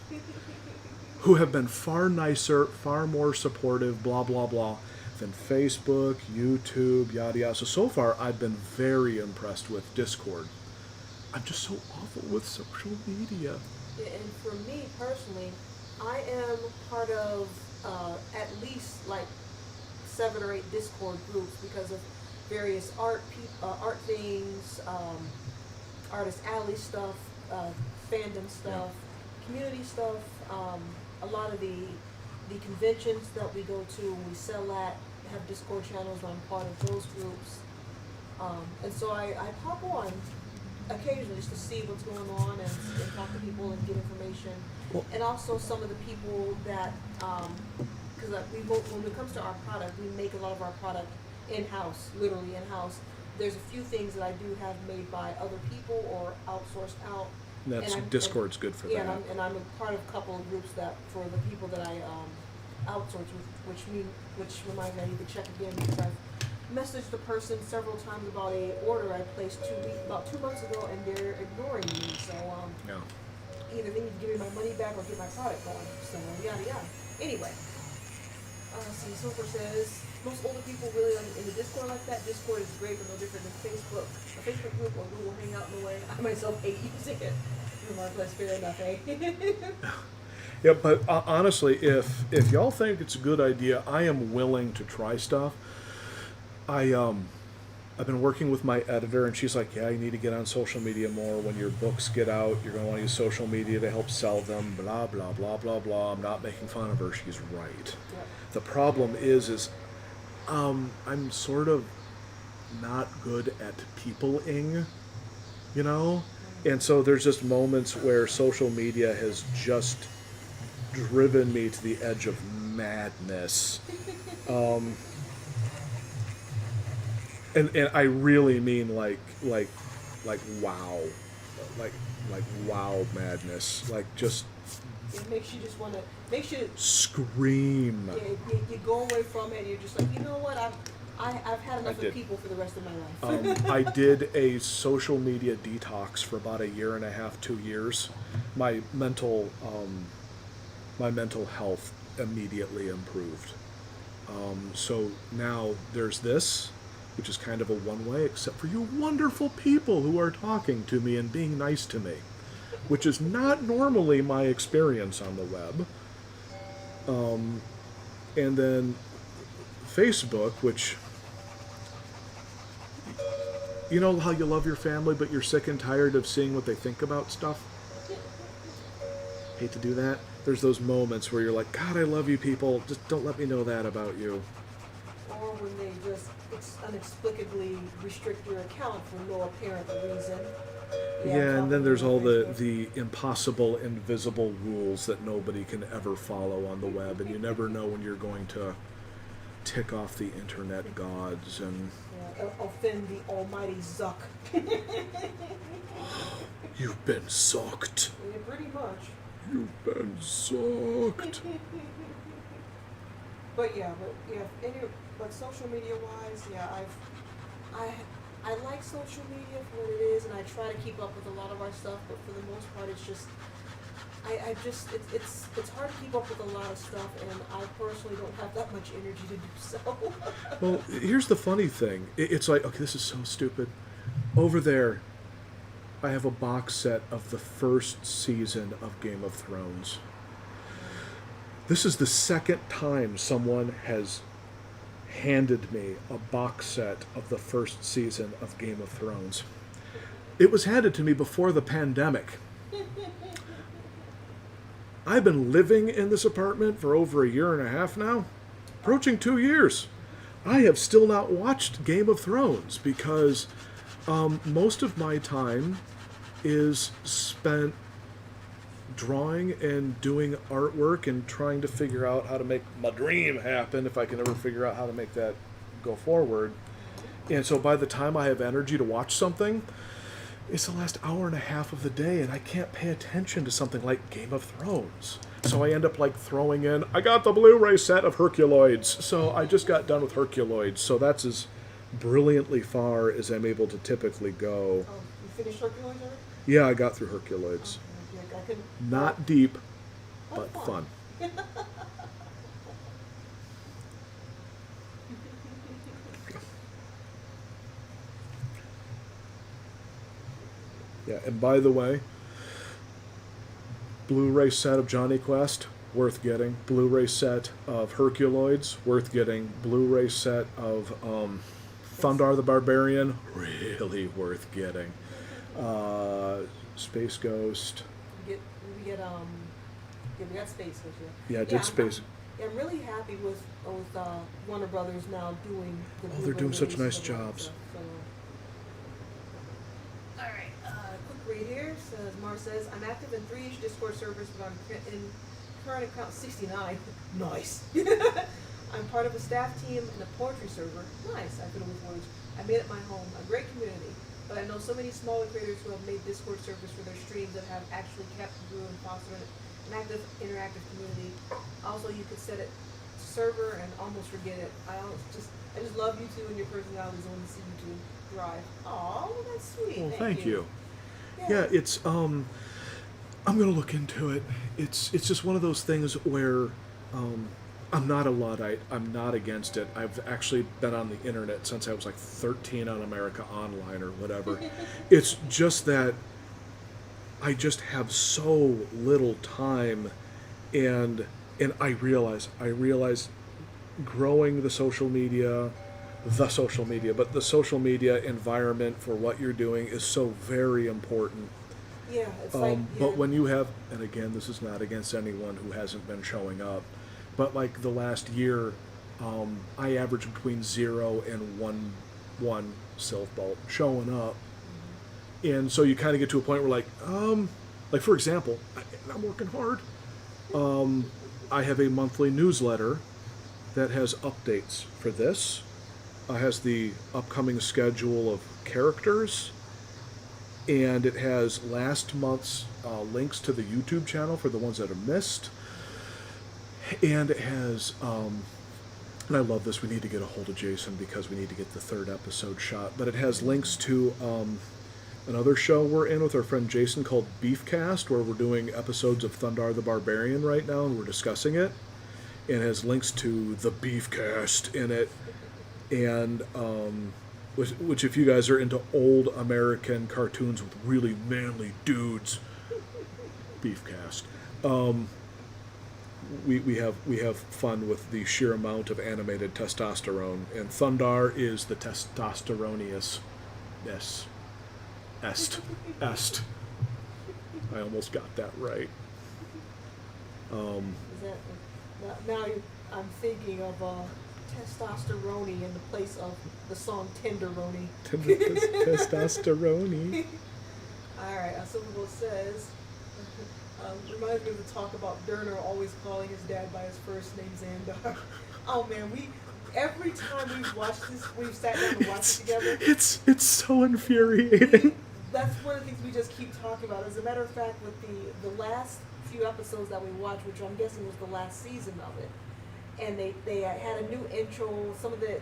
who have been far nicer, far more supportive, blah blah blah, than Facebook, YouTube, yada yada. So far, I've been very impressed with Discord. I'm just so awful with social media. Yeah, and for me personally, I am part of at least like 7 or 8 Discord groups because of various art things, artist alley stuff, fandom stuff, community stuff. A lot of the conventions that we go to when we sell at have Discord channels. I'm part of those groups, and so I pop on occasionally just to see what's going on and talk to people and get information. Well, And also some of the people that, because when it comes to our product, we make a lot of our product in-house, literally in-house. There's a few things that I do have made by other people or outsourced out. that's And Discord's good for yeah, that. and I'm a part of a couple of groups that for the people that I outsource with, which reminds me I need to check again because I've messaged the person several times about a order I placed about 2 months ago, and they're ignoring me. So Yeah. either they need to give me my money back or get my product gone. So yada yada. Anyway, let's see. Silver says most older people really in the Discord like that. Discord is great, but no different than Facebook. A Facebook group or Google Hangout in a way. I myself hate using it. Marketplace, fair enough, eh? Yeah, but honestly, if y'all think it's a good idea, I am willing to try stuff. I've been working with my editor, and she's like, "Yeah, you need to get on social media more. When your books get out, you're going to want to use social media to help sell them." Blah blah blah blah blah. I'm not making fun of her. She's right. Yep. The problem is I'm sort of not good at peopling, you know, and so there's just moments where social media has just driven me to the edge of madness. And I really mean like wow, like wow madness, like just It makes you just want to, makes you, scream. yeah, you go away from it and you're just like, you know what, I've had enough did. of people for the rest of my life. I did a social media detox for about a year and a half, 2 years. My mental health immediately improved. So now there's this, which is kind of a one-way, except for you wonderful people who are talking to me and being nice to me, which is not normally my experience on the web. And then Facebook, which, you know how you love your family, but you're sick and tired of seeing what they think about stuff? Hate to do that. There's those moments where you're like, God, I love you people, just don't let me know that about you. Or when they just inexplicably restrict your account for no apparent reason. Yeah, and then there's all the impossible, invisible rules that nobody can ever follow on the web, and you never know when you're going to tick off the internet gods and... Yeah, offend the almighty Zuck. You've been sucked. Yeah, pretty much. You've been sucked. But but social media wise, yeah, I like social media for what it is, and I try to keep up with a lot of our stuff. But for the most part, it's just it's hard to keep up with a lot of stuff, and I personally don't have that much energy to do so. Well, here's the funny thing. It's like, okay, this is so stupid. Over there, I have a box set of the first season of Game of Thrones. This is the second time someone has handed me a box set of the first season of Game of Thrones. It was handed to me before the pandemic. I've been living in this apartment for over a year and a half now, approaching 2 years. I have still not watched Game of Thrones because most of my time is spent drawing and doing artwork and trying to figure out how to make my dream happen, if I can ever figure out how to make that go forward. And so by the time I have energy to watch something, it's the last hour and a half of the day, and I can't pay attention to something like Game of Thrones. So I end up like throwing in, I got the Blu-ray set of Herculoids. So I just got done with Herculoids. So that's as brilliantly far as I'm able to typically go. Oh, you finished Hercules already? Yeah, I got through Herculoids. Yeah, I couldn't. Not deep, Oh, but fun. Yeah, and by the way, Blu-ray set of Johnny Quest, worth getting. Blu-ray set of Herculoids, worth getting. Blu-ray set of Thundar the Barbarian, really worth getting. Space Ghost. We got Space Ghost. Yeah, I did Space. I'm really happy with Warner Brothers now doing the. Oh, they're doing such nice release of jobs. stuff, so. All right, quick read here. Says Mar says I'm active in 3 Discord servers, but I'm in current account 69. Nice. I'm part of a staff team in a poetry server. Nice. I fiddle with words. I made it my home. A great community. But I know so many smaller creators who have made Discord servers for their streams that have actually kept grew and fostered an active, interactive community. Also, you could set it to server and almost forget it. I just love you two and your personalities. I want to see you two thrive. Oh, that's sweet. Well, thank you. Yeah, it's I'm gonna look into it. It's just one of those things where I'm not a Luddite. I'm not against it. I've actually been on the internet since I was like 13 on America Online or whatever. It's just that I just have so little time, and I realize growing the social media, but the social media environment for what you're doing is so very important. Yeah, it's But when you have, and again, this is not against anyone who hasn't been showing up, but like the last year, I averaged between 0 and 1 Sylph Bolt showing up. And so you kind of get to a point where like for example, and I'm working hard. I have a monthly newsletter that has updates for this. Has the upcoming schedule of characters, and it has last month's links to the YouTube channel for the ones that are missed. And it has, and I love this, we need to get a hold of Jason because we need to get the 3rd episode shot, but it has links to another show we're in with our friend Jason called Beefcast, where we're doing episodes of Thundar the Barbarian right now, and we're discussing it. And it has links to the Beefcast in it, and which if you guys are into old American cartoons with really manly dudes, Beefcast. We have fun with the sheer amount of animated testosterone, and Thundar is the testosteronius. Yes. Est. I almost got that right. Is that now? I'm thinking of testosterone in the place of the song Tenderoni. Testosterone. All right. Silverbolt says. Reminds me of the talk about Durner always calling his dad by his first name, Xandar. Oh man, every time we've watched this, we've sat down and watched it together. It's so infuriating. That's one of the things we just keep talking about. As a matter of fact, with the last few episodes that we watched, which I'm guessing was the last season of it, and they had a new intro. Some of the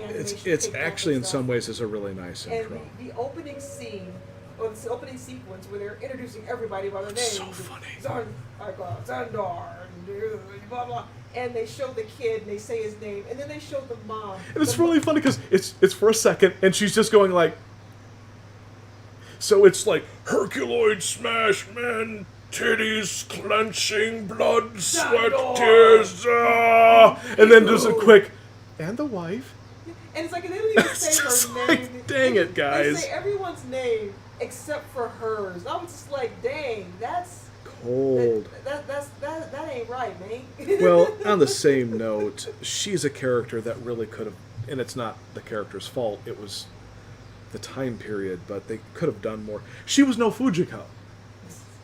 animation. It's actually in some ways is a really nice intro. And the opening scene. Or the opening sequence where they're introducing everybody by their names. So funny. Zandar, and blah blah. And they show the kid and they say his name, and then they show the mom. And it's really funny because it's for a second, and she's just going like. So it's like Herculoid smash man, titties clenching, blood, sweat, tears, and then just a quick, and the wife. And it's like they don't even say her name. Like, dang it, guys. They say everyone's name except for hers. I was just like, dang, that's cold. That ain't right, man. Well, on the same note, she's a character that really could have, and it's not the character's fault. It was the time period, but they could have done more. She was no Fujiko.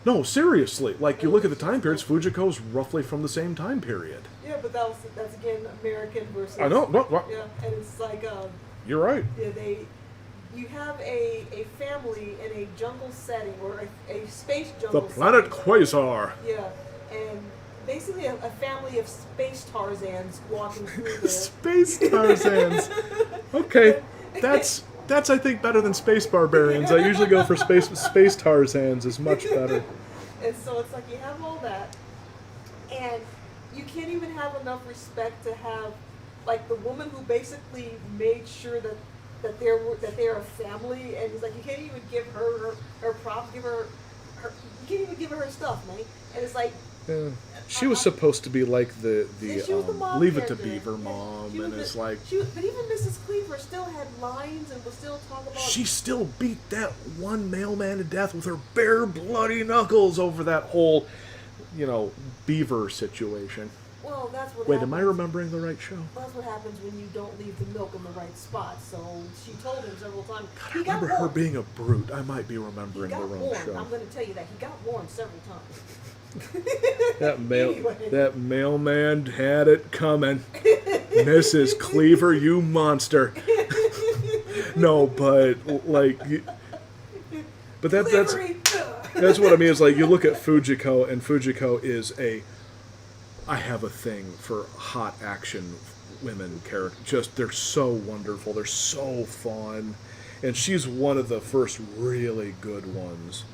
No, seriously. Like, you look at the time periods, Fujiko's roughly from the same time period. Yeah, but that's again American versus. I know. No. Yeah, and it's like. You're right. Yeah, you have a family in a jungle setting or a space The jungle planet setting. Quasar. Yeah, and basically a family of space Tarzans walking through there. Space Tarzans. Okay, that's I think better than space barbarians. I usually go for space Tarzans is much better. And so it's like you have all that, and you can't even have enough respect to have like the woman who basically made sure that they're a family, and it's like you can't even give her props, you can't even give her stuff, man. And it's like Yeah. She was supposed to be like the yeah, she was the mom Leave It to character. Beaver Yeah, mom, she was and it's the- like but even Mrs. Cleaver still had lines and would still talk about. she still beat that one mailman to death with her bare bloody knuckles over that whole, beaver situation. Well, that's what. Wait, happens. am I remembering the right show? That's what happens when you don't leave the milk in the right spot. So she told him several times. I remember her being a brute. I might be remembering He the got wrong warned. show. I'm going to tell you that he got warned several times. Anyway. That mailman had it coming. Mrs. Cleaver, you monster. No, but that's Delivery. that's what I mean. Is like you look at Fujiko, and Fujiko is I have a thing for hot action women characters. Just they're so wonderful. They're so fun, and she's one of the first really good ones.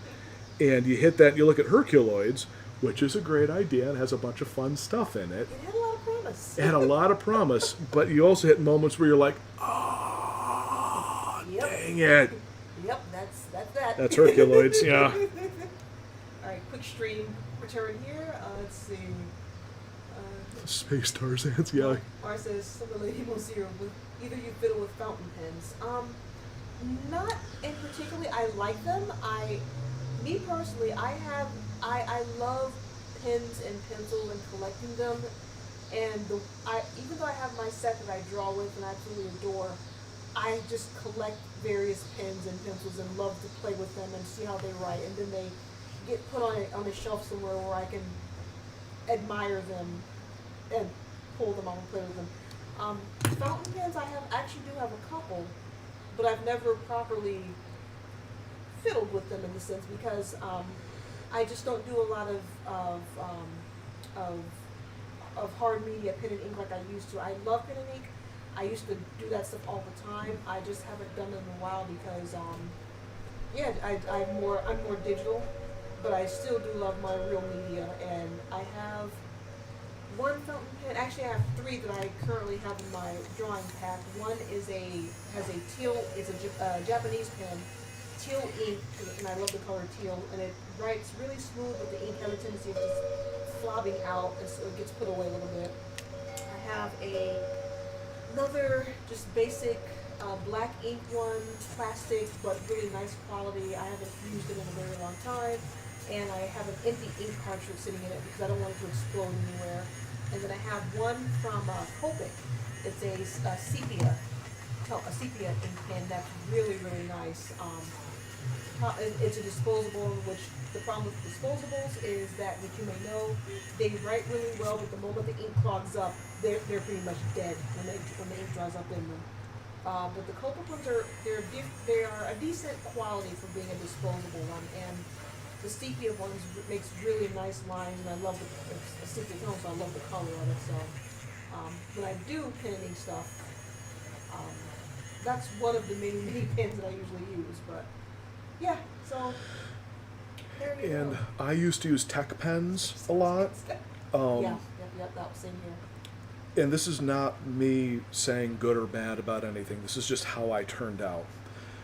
And you hit that, and you look at Herculoids, which is a great idea and has a bunch of fun stuff in it. It had a lot of promise. It had a lot of promise, but you also hit moments where you're like, Yep. dang it. Yep, that's that. That's Herculoids, yeah. All right, quick stream return here. Let's see. Space Tarzans, yeah. Ours says Silver Lady Mozilla with either you fiddle with fountain pens. Not in particularly. I like them. Me personally, I love pens and pencils and collecting them. And even though I have my set that I draw with and I absolutely adore, I just collect various pens and pencils and love to play with them and see how they write. And then they get put on a shelf somewhere where I can admire them and pull them out and play with them. Fountain pens, I actually do have a couple, but I've never properly fiddled with them in the sense because I just don't do a lot of hard media pen and ink like I used to. I love pen and ink. I used to do that stuff all the time. I just haven't done it in a while because I'm more digital, but I still do love my real media, and I have one fountain pen. Actually, I have three that I currently have in my drawing pack. One has a teal. It's a Japanese pen, teal ink, and I love the color teal. And it writes really smooth, but the ink has a tendency of just flopping out, and so it gets put away a little bit. I have another just basic black ink one, plastic, but really nice quality. I haven't used it in a very long time. And I have an empty ink cartridge sitting in it because I don't want it to explode anywhere. And then I have one from Copic. It's a sepia ink pen that's really, really nice. It's a disposable, which the problem with disposables is that, which you may know, they write really well, but the moment the ink clogs up, they're pretty much dead when the ink dries up in them. But the Copic ones they are a decent quality for being a disposable one, and the sepia ones makes really nice lines, and I love the sepia tone, so I love the color of it. So when I do pen and ink stuff, that's one of the many pens that I usually use. But yeah, so there you And go. I used to use tech pens a lot. Yep, that was same here. And this is not me saying good or bad about anything. This is just how I turned out.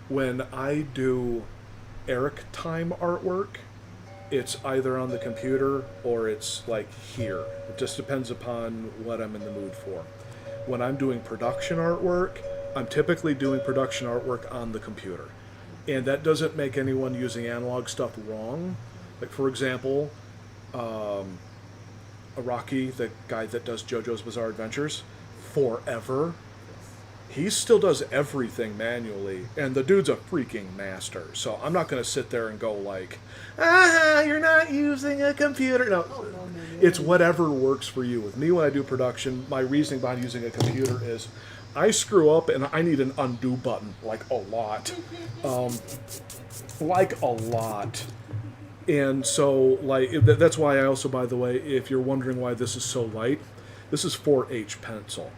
When I do Eric time artwork, it's either on the computer or it's like here. It just depends upon what I'm in the mood for. When I'm doing production artwork, I'm typically doing production artwork on the computer. And that doesn't make anyone using analog stuff wrong. Like, for example, Araki, the guy that does JoJo's Bizarre Adventures, forever, he still does everything manually, and the dude's a freaking master. So I'm not going to sit there and go like, you're not using a computer. No, Oh, no. it's whatever works for you. With me, when I do production, my reasoning behind using a computer is I screw up and I need an undo button, like a lot. Um, like a lot. And so, like, that's why I also, by the way, if you're wondering why this is so light, this is 4H pencil.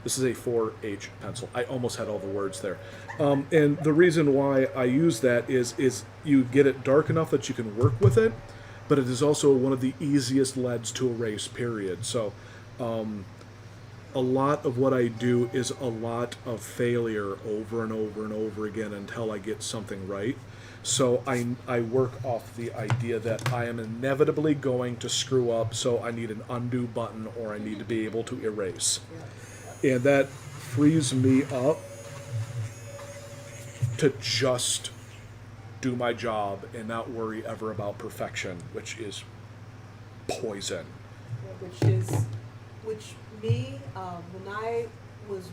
This is a 4H pencil. I almost had all the words there. And the reason why I use that is you get it dark enough that you can work with it, but it is also one of the easiest leads to erase, period. So a lot of what I do is a lot of failure over and over and over again until I get something right. So I work off the idea that I am inevitably going to screw up, so I need an undo button or I need to be able to erase. And that frees me up to just do my job and not worry ever about perfection, which is poison. Which me, when I was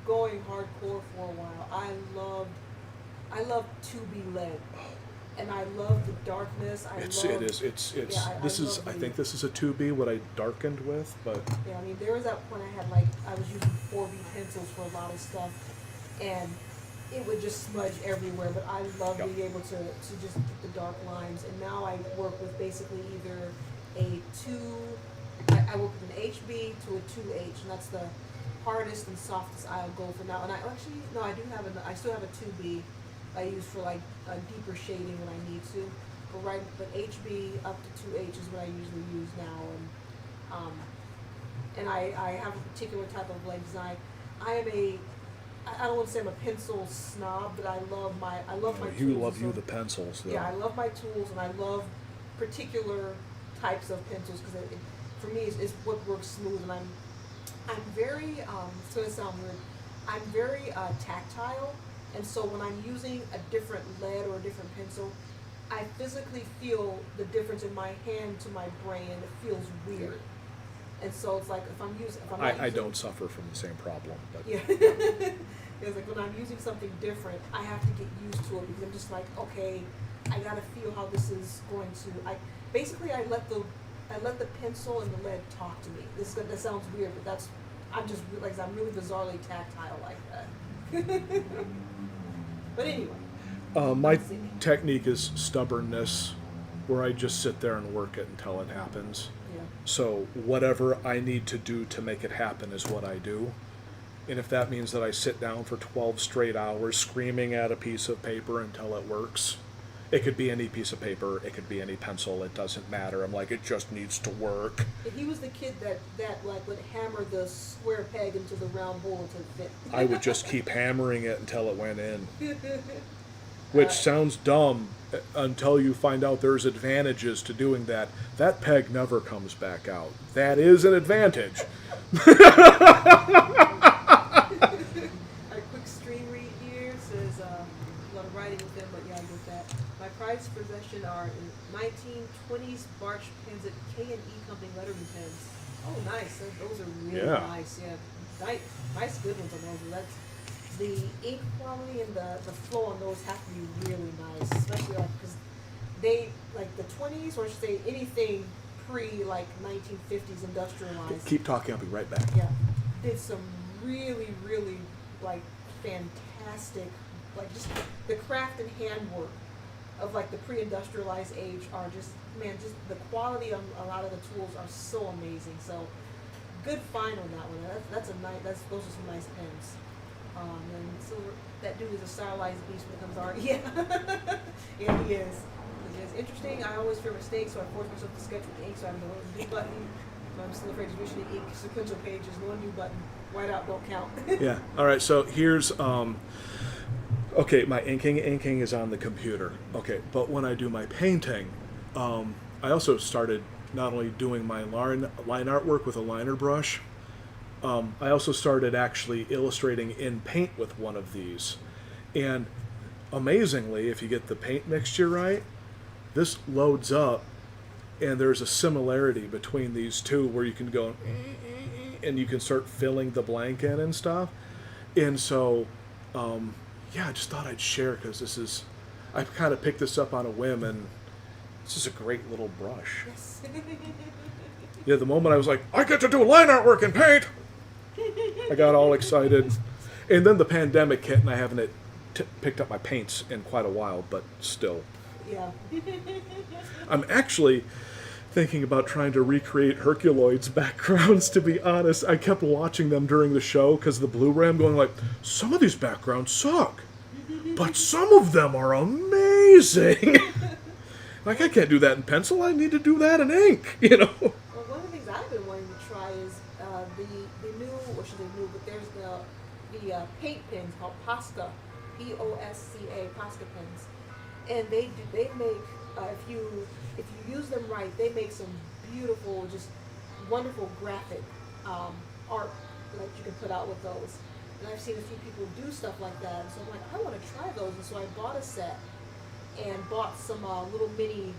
going hardcore for a while, I loved to be led, and I love the darkness. I think this is a 2B, what I darkened with, but yeah, I mean, there was that point I was using 4B pencils for a lot of stuff, and it would just smudge everywhere. But I love being able to just get the dark lines, and now I work with basically either a 2. I work with an HB to a 2H, and that's the hardest and softest I'll go for now. And I still have a 2B. I use for like deeper shading when I need to, but HB up to 2H is what I usually use now, and I have a particular type of like design. I don't want to say I'm a pencil snob, but I love my tools. You love the pencils, though. Yeah, I love my tools, and I love particular types of pencils because for me it's what works smooth, and I'm very it's gonna sound weird. I'm very tactile. And so when I'm using a different lead or a different pencil, I physically feel the difference in my hand to my brain, and it feels weird. And so it's like if I'm not I don't suffer from the same problem. But yeah. It's like when I'm using something different, I have to get used to it because I'm just like, okay, I gotta feel how this is going to. I let the pencil and the lead talk to me. That sounds weird, but I'm really bizarrely tactile like that. But anyway. My technique is stubbornness, where I just sit there and work it until it happens. Yeah. So whatever I need to do to make it happen is what I do. And if that means that I sit down for 12 straight hours screaming at a piece of paper until it works, it could be any piece of paper, it could be any pencil, it doesn't matter. I'm like, it just needs to work. He was the kid that like would hammer the square peg into the round hole to fit. I would just keep hammering it until it went in. Which sounds dumb until you find out there's advantages to doing that. That peg never comes back out. That is an advantage. A quick stream read here says a lot of writing with them, but yeah, I get that. My prized possession are in 1920s Barch pens at K&E Company lettering pens. Oh, nice. Those are really nice. Yeah, nice good ones on those. That's the ink quality and the flow on those have to be really nice, especially because they like the 20s, or I should say anything pre like 1950s industrialized. Keep talking. I'll be right back. Yeah, did some really like fantastic, like just the craft and handwork of like the pre-industrialized age are just the quality on a lot of the tools are so amazing. So good find on that one. Those are some nice pens. And so that dude is a stylized beast when it comes to art. Yeah, yeah, he is. It's interesting. I always fear mistakes, so I force myself to sketch with ink. So I have no undo button. I'm still afraid to switch to ink. Sequential pages, no undo button. Whiteout don't count. Yeah. All right. So here's okay. My inking is on the computer. Okay, but when I do my painting, I also started not only doing my line artwork with a liner brush. I also started actually illustrating in paint with one of these. And amazingly, if you get the paint mixture right, this loads up and there's a similarity between these two where you can go and you can start filling the blank in and stuff. And so, yeah, I just thought I'd share because I kind of picked this up on a whim, and this is a great little brush. Yes. Yeah, the moment I was like, I get to do line artwork in paint! I got all excited. And then the pandemic hit, and I haven't picked up my paints in quite a while, but still. Yeah. I'm actually thinking about trying to recreate Herculoid's backgrounds, to be honest. I kept watching them during the show because of the Blu-ray. I'm going like, some of these backgrounds suck, but some of them are amazing. Like, I can't do that in pencil. I need to do that in ink, you know? Well, one of the things I've been wanting to try is the new, or should I new, but there's the paint pens called Posca, Posca, Posca pens, and they make if you use them right, they make some beautiful, just wonderful graphic art that you can put out with those. And I've seen a few people do stuff like that, and so I'm like, I want to try those, and so I bought a set and bought some little mini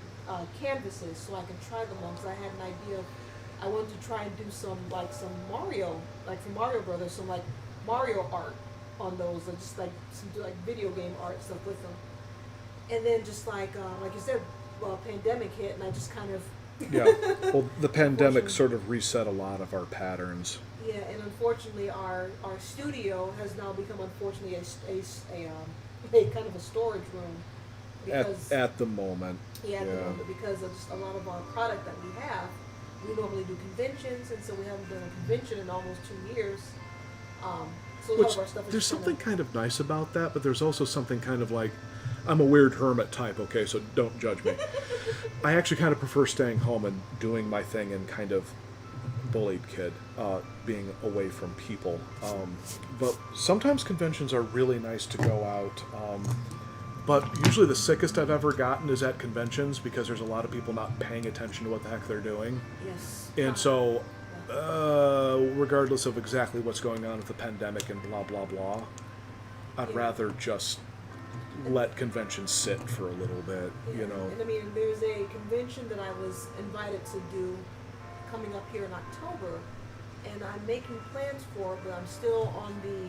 canvases so I can try them on, because I had an idea of, I wanted to try and do some Mario, like from Mario Brothers, some like Mario art on those, like just like some like video game art stuff with them. And then just like you said, pandemic hit, and I just kind of Yeah. Well, the pandemic sort of reset a lot of our patterns. yeah, and unfortunately, our studio has now become unfortunately a kind of a storage room because At the moment. at the moment, because of just a lot of our product that we have. We normally do conventions, and so we haven't done a convention in almost 2 years. So a lot of our stuff is There's just something kind of nice about that, but there's also something kind of like, I'm a weird hermit type, okay, so don't judge me. I actually kind of prefer staying home and doing my thing and kind of bullied kid, being away from people. But sometimes conventions are really nice to go out. But usually the sickest I've ever gotten is at conventions because there's a lot of people not paying attention to what the heck they're doing. yes. And so, regardless of exactly what's going on with the pandemic and blah, blah, blah, I'd rather just let conventions sit for a little bit, you know. And I mean, there's a convention that I was invited to do coming up here in October, and I'm making plans for it, but I'm still on the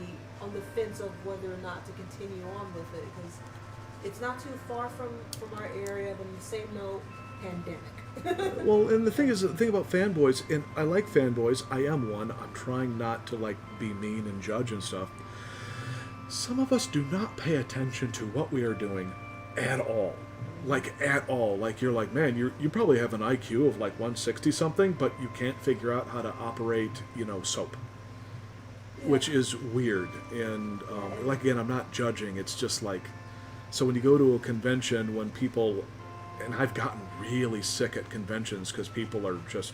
fence of whether or not to continue on with it, because it's not too far from our area, but in the same note, pandemic. Well, and the thing about fanboys, and I like fanboys, I am one, I'm trying not to, like, be mean and judge and stuff. Some of us do not pay attention to what we are doing at all. Like, at all. Like, you're like, man, you probably have an IQ of, like, 160 something, but you can't figure out how to operate, soap. Yeah. Which is weird. And, like, again, I'm not judging, it's just like, so when you go to a convention, when people, and I've gotten really sick at conventions because people are just,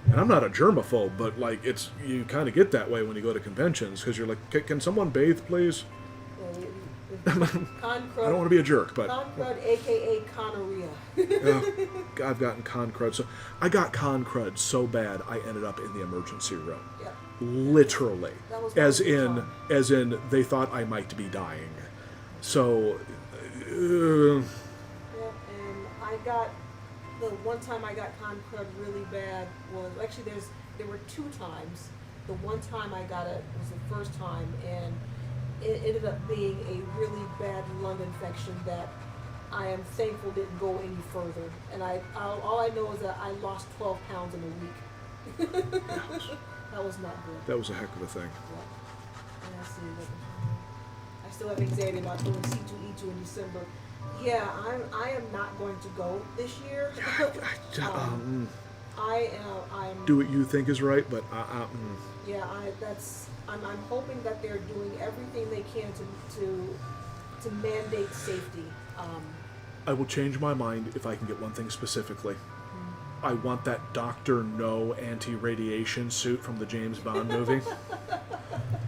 and I'm not a germaphobe, but like you kind of get that way when you go to conventions because you're like, can someone bathe, please? I don't want to be a jerk, but Concrud, aka gonorrhea. I've gotten con crud. So I got con crud so bad I ended up in the emergency room. Yeah. Literally, That was as one in they thought I might be dying. So. Yeah, and I got the one time I got con crud really bad was actually there were 2 times. The one time I got it was the first time, and it ended up being a really bad lung infection that I am thankful didn't go any further. And all I know is that I lost 12 pounds in a week. That was not good. That was a heck of a thing. Yeah. And I still have anxiety about doing C2E2 in December. Yeah, I am not going to go this year. I'm Do what you think is right, but yeah, I'm hoping that they're doing everything they can to mandate safety. I will change my mind if I can get one thing specifically. I want that Dr. No anti-radiation suit from the James Bond movie.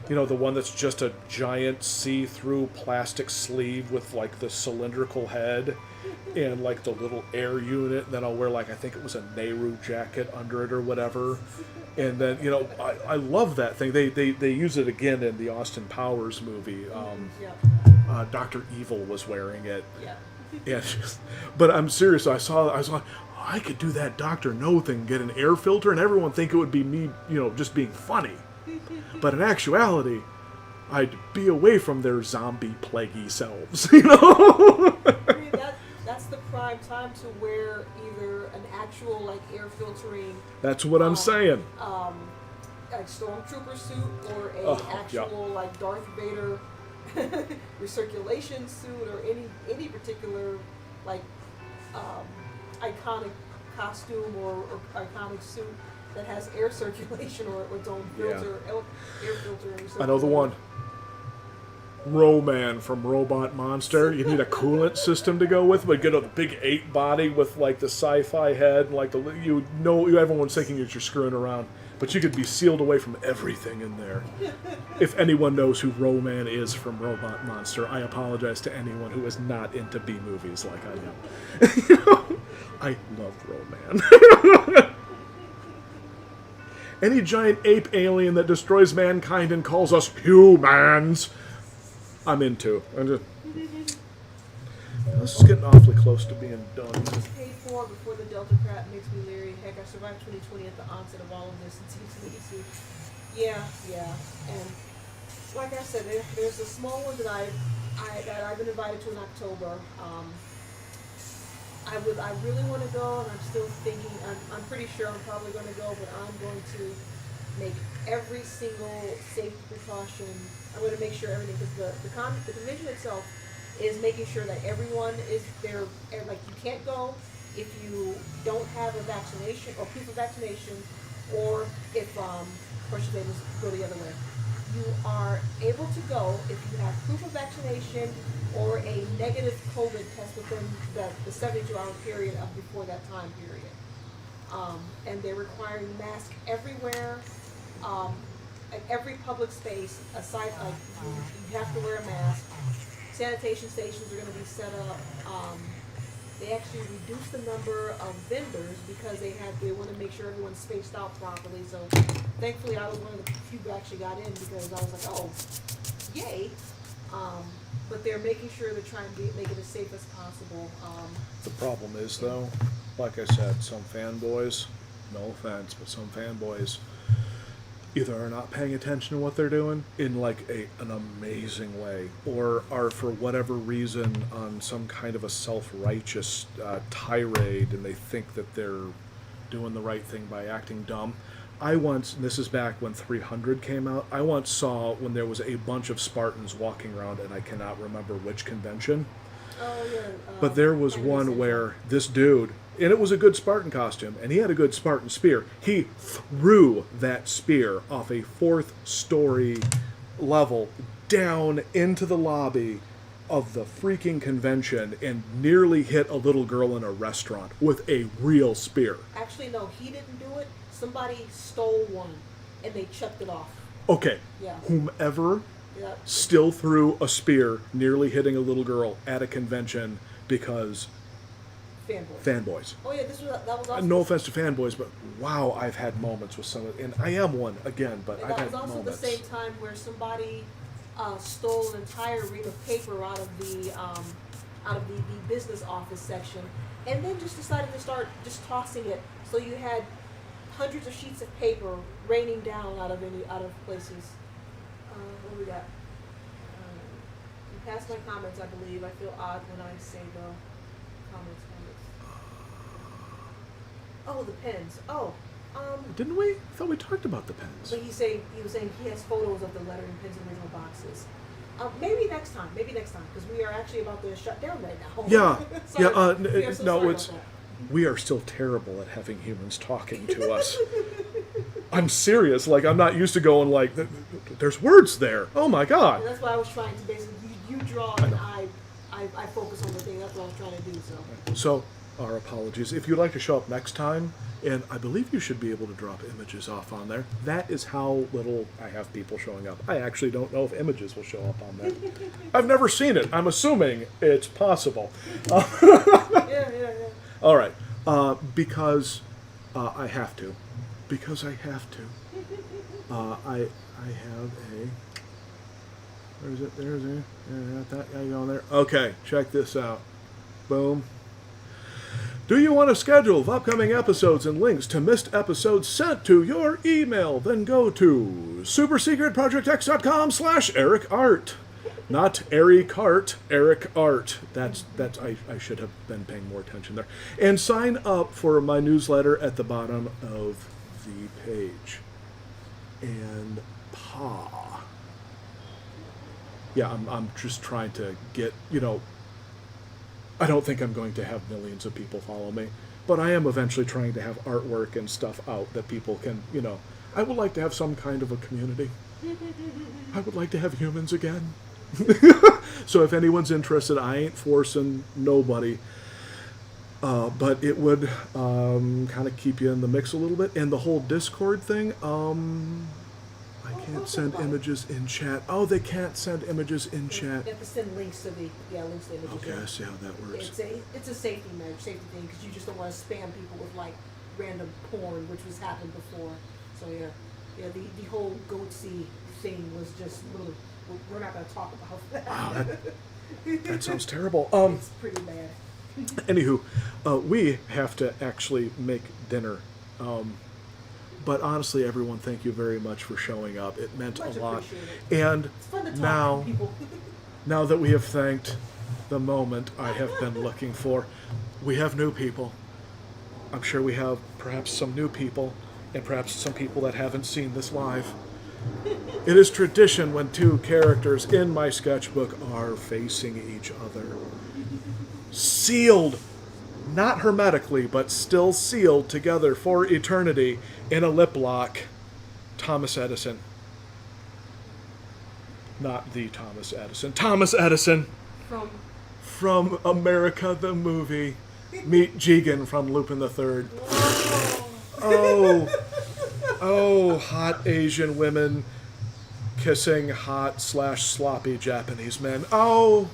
The one that's just a giant see-through plastic sleeve with like the cylindrical head and like the little air unit. Then I'll wear like, I think it was a Nehru jacket under it or whatever. And then, I love that thing. They use it again in the Austin Powers movie. Dr. Evil was wearing it. Yeah. Yeah, but I'm serious. I was like, I could do that Dr. No thing, get an air filter, and everyone think it would be me, just being funny. But in actuality, I'd be away from their zombie plaguey selves, I mean, that's the prime time to wear either an actual like air filtering. That's what I'm saying. like stormtrooper suit or a Oh, yeah. actual like Darth Vader recirculation suit or any particular like iconic costume or iconic suit that has air circulation or its own filter, air filter. And I know the one. Roman from Robot Monster. You need a coolant system to go with, but get a big 8 body with like the sci-fi head, and like everyone's thinking that you're screwing around, but you could be sealed away from everything in there. If anyone knows who Roman is from Robot Monster, I apologize to anyone who is not into B movies like I am. I love Roman. Any giant ape alien that destroys mankind and calls us humans, I'm into. This is getting awfully close to being done. Paid for before the Delta crap makes me leery. Heck, I survived 2020 at the onset of all of this and CTC. Yeah. And like I said, there's a small one that I've been invited to in October. I really want to go, and I'm still thinking. I'm pretty sure I'm probably going to go, but I'm going to make every single safety precaution. I'm going to make sure everything, because the convention itself is making sure that everyone is there. Like, you can't go if you don't have a vaccination or proof of vaccination, or if or should I just go the other way. You are able to go if you have proof of vaccination or a negative COVID test within the 72-hour period of before that time period. And they're requiring masks everywhere, at every public space. Aside, you have to wear a mask. Sanitation stations are going to be set up. They actually reduced the number of vendors because they want to make sure everyone's spaced out properly. So thankfully, I was one of the few who actually got in because I was like, oh, yay. But they're making sure to try and make it as safe as possible. The problem is, though, like I said, some fanboys, no offense, but some fanboys either are not paying attention to what they're doing in like an amazing way, or are for whatever reason on some kind of a self-righteous tirade, and they think that they're doing the right thing by acting dumb. I once, and this is back when 300 came out, I once saw when there was a bunch of Spartans walking around, and I cannot remember which convention. Oh, yeah. But there was one where this dude, and it was a good Spartan costume, and he had a good Spartan spear. He threw that spear off a 4th-story level down into the lobby of the freaking convention and nearly hit a little girl in a restaurant with a real spear. Actually, no, he didn't do it. Somebody stole one, and they chucked it off. Okay. Yeah. Whomever Yeah. still threw a spear, nearly hitting a little girl at a convention because fanboys. Oh yeah, that was also No offense to fanboys, but wow, I've had moments with some of, and I am one again, but I've had That was also moments. the same time where somebody stole an entire ream of paper out of the business office section, and then just decided to start just tossing it. So you had hundreds of sheets of paper raining down out of places. What do we got? You passed my comments, I believe. I feel odd when I say the comments. Oh, the pens. Oh, Didn't we? I thought we talked about the pens. but he was saying he has photos of the lettering pens in original boxes. Maybe next time, because we are actually about to shut down right now. Yeah, Sorry. yeah. We are so No, sorry it's about we are still terrible at having humans talking to us. I'm serious. Like, I'm not used to going like, there's words there. Oh my that. god. And that's why I was trying to basically you draw and I focus on the thing. That's what I was trying to do. So, our apologies. If you'd like to show up next time, and I believe you should be able to drop images off on there. That is how little I have people showing up. I actually don't know if images will show up on there. I've never seen it. I'm assuming it's possible. Yeah. All right. Because I have to. Because I have to. I have a... Where is it? There's a... Yeah, that guy going there. Okay, check this out. Boom. Do you want a schedule of upcoming episodes and links to missed episodes sent to your email? Then go to supersecretprojectx.com/EricArt. Not Eric Art, Eric Art. That's I should have been paying more attention there. And sign up for my newsletter at the bottom of the page. and Pa. Yeah, I'm just trying to get, I don't think I'm going to have millions of people follow me, but I am eventually trying to have artwork and stuff out that people can, I would like to have some kind of a community. I would like to have humans again. So if anyone's interested, I ain't forcing nobody. But it would kind of keep you in the mix a little bit. And the whole Discord thing, I can't send images in chat. Oh, they can't send images in chat. You have to send links to links to images. Okay, I see how that works. It's a safety thing because you just don't want to spam people with like random porn, which was happened before. So yeah, the whole goatsy thing was just we're not going to talk about that. Wow, that sounds terrible. It's pretty bad. Anywho, we have to actually make dinner. But honestly, everyone, thank you very much for showing up. It meant a lot. And it's fun to talk to people. Now that we have thanked the moment I have been looking for, we have new people. I'm sure we have perhaps some new people and perhaps some people that haven't seen this live. It is tradition when two characters in my sketchbook are facing each other. Sealed, not hermetically, but still sealed together for eternity in a lip lock. Thomas Edison. Not the Thomas Edison. Thomas Edison. From America the Movie. Meet Jigen from Lupin the Third. Oh, hot Asian women kissing hot / sloppy Japanese men. Oh,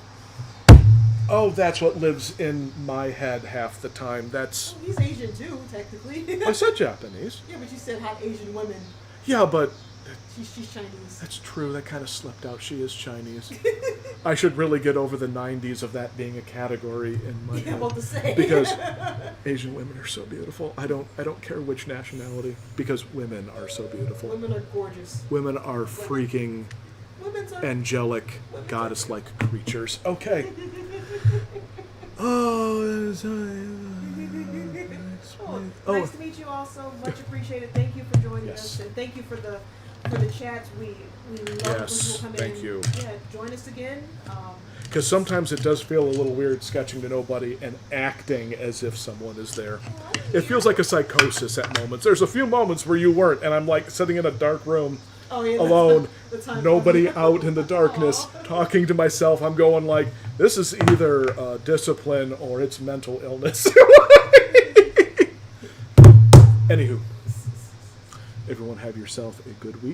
that's what lives in my head half the time. That's. Well, he's Asian too, technically. I said Japanese. Yeah, but you said hot Asian women. Yeah, but. She's Chinese. That's true. That kind of slipped out. She is Chinese. I should really get over the 90s of that being a category in my head. Well, to say. Because Asian women are so beautiful. I don't care which nationality, because women are so beautiful. Women are gorgeous. Women are freaking angelic, goddess-like creatures. Okay. Nice to meet you also. Much appreciated. Thank you for joining us, and thank you for the chats. We love when people come in. Thank you. Yeah, join us again. Because sometimes it does feel a little weird sketching to nobody and acting as if someone is there. It feels like a psychosis at moments. There's a few moments where you weren't, and I'm like sitting in a dark room alone, nobody out in the darkness, talking to myself. I'm going like, this is either discipline or it's mental illness. Anywho, everyone have yourself a good week.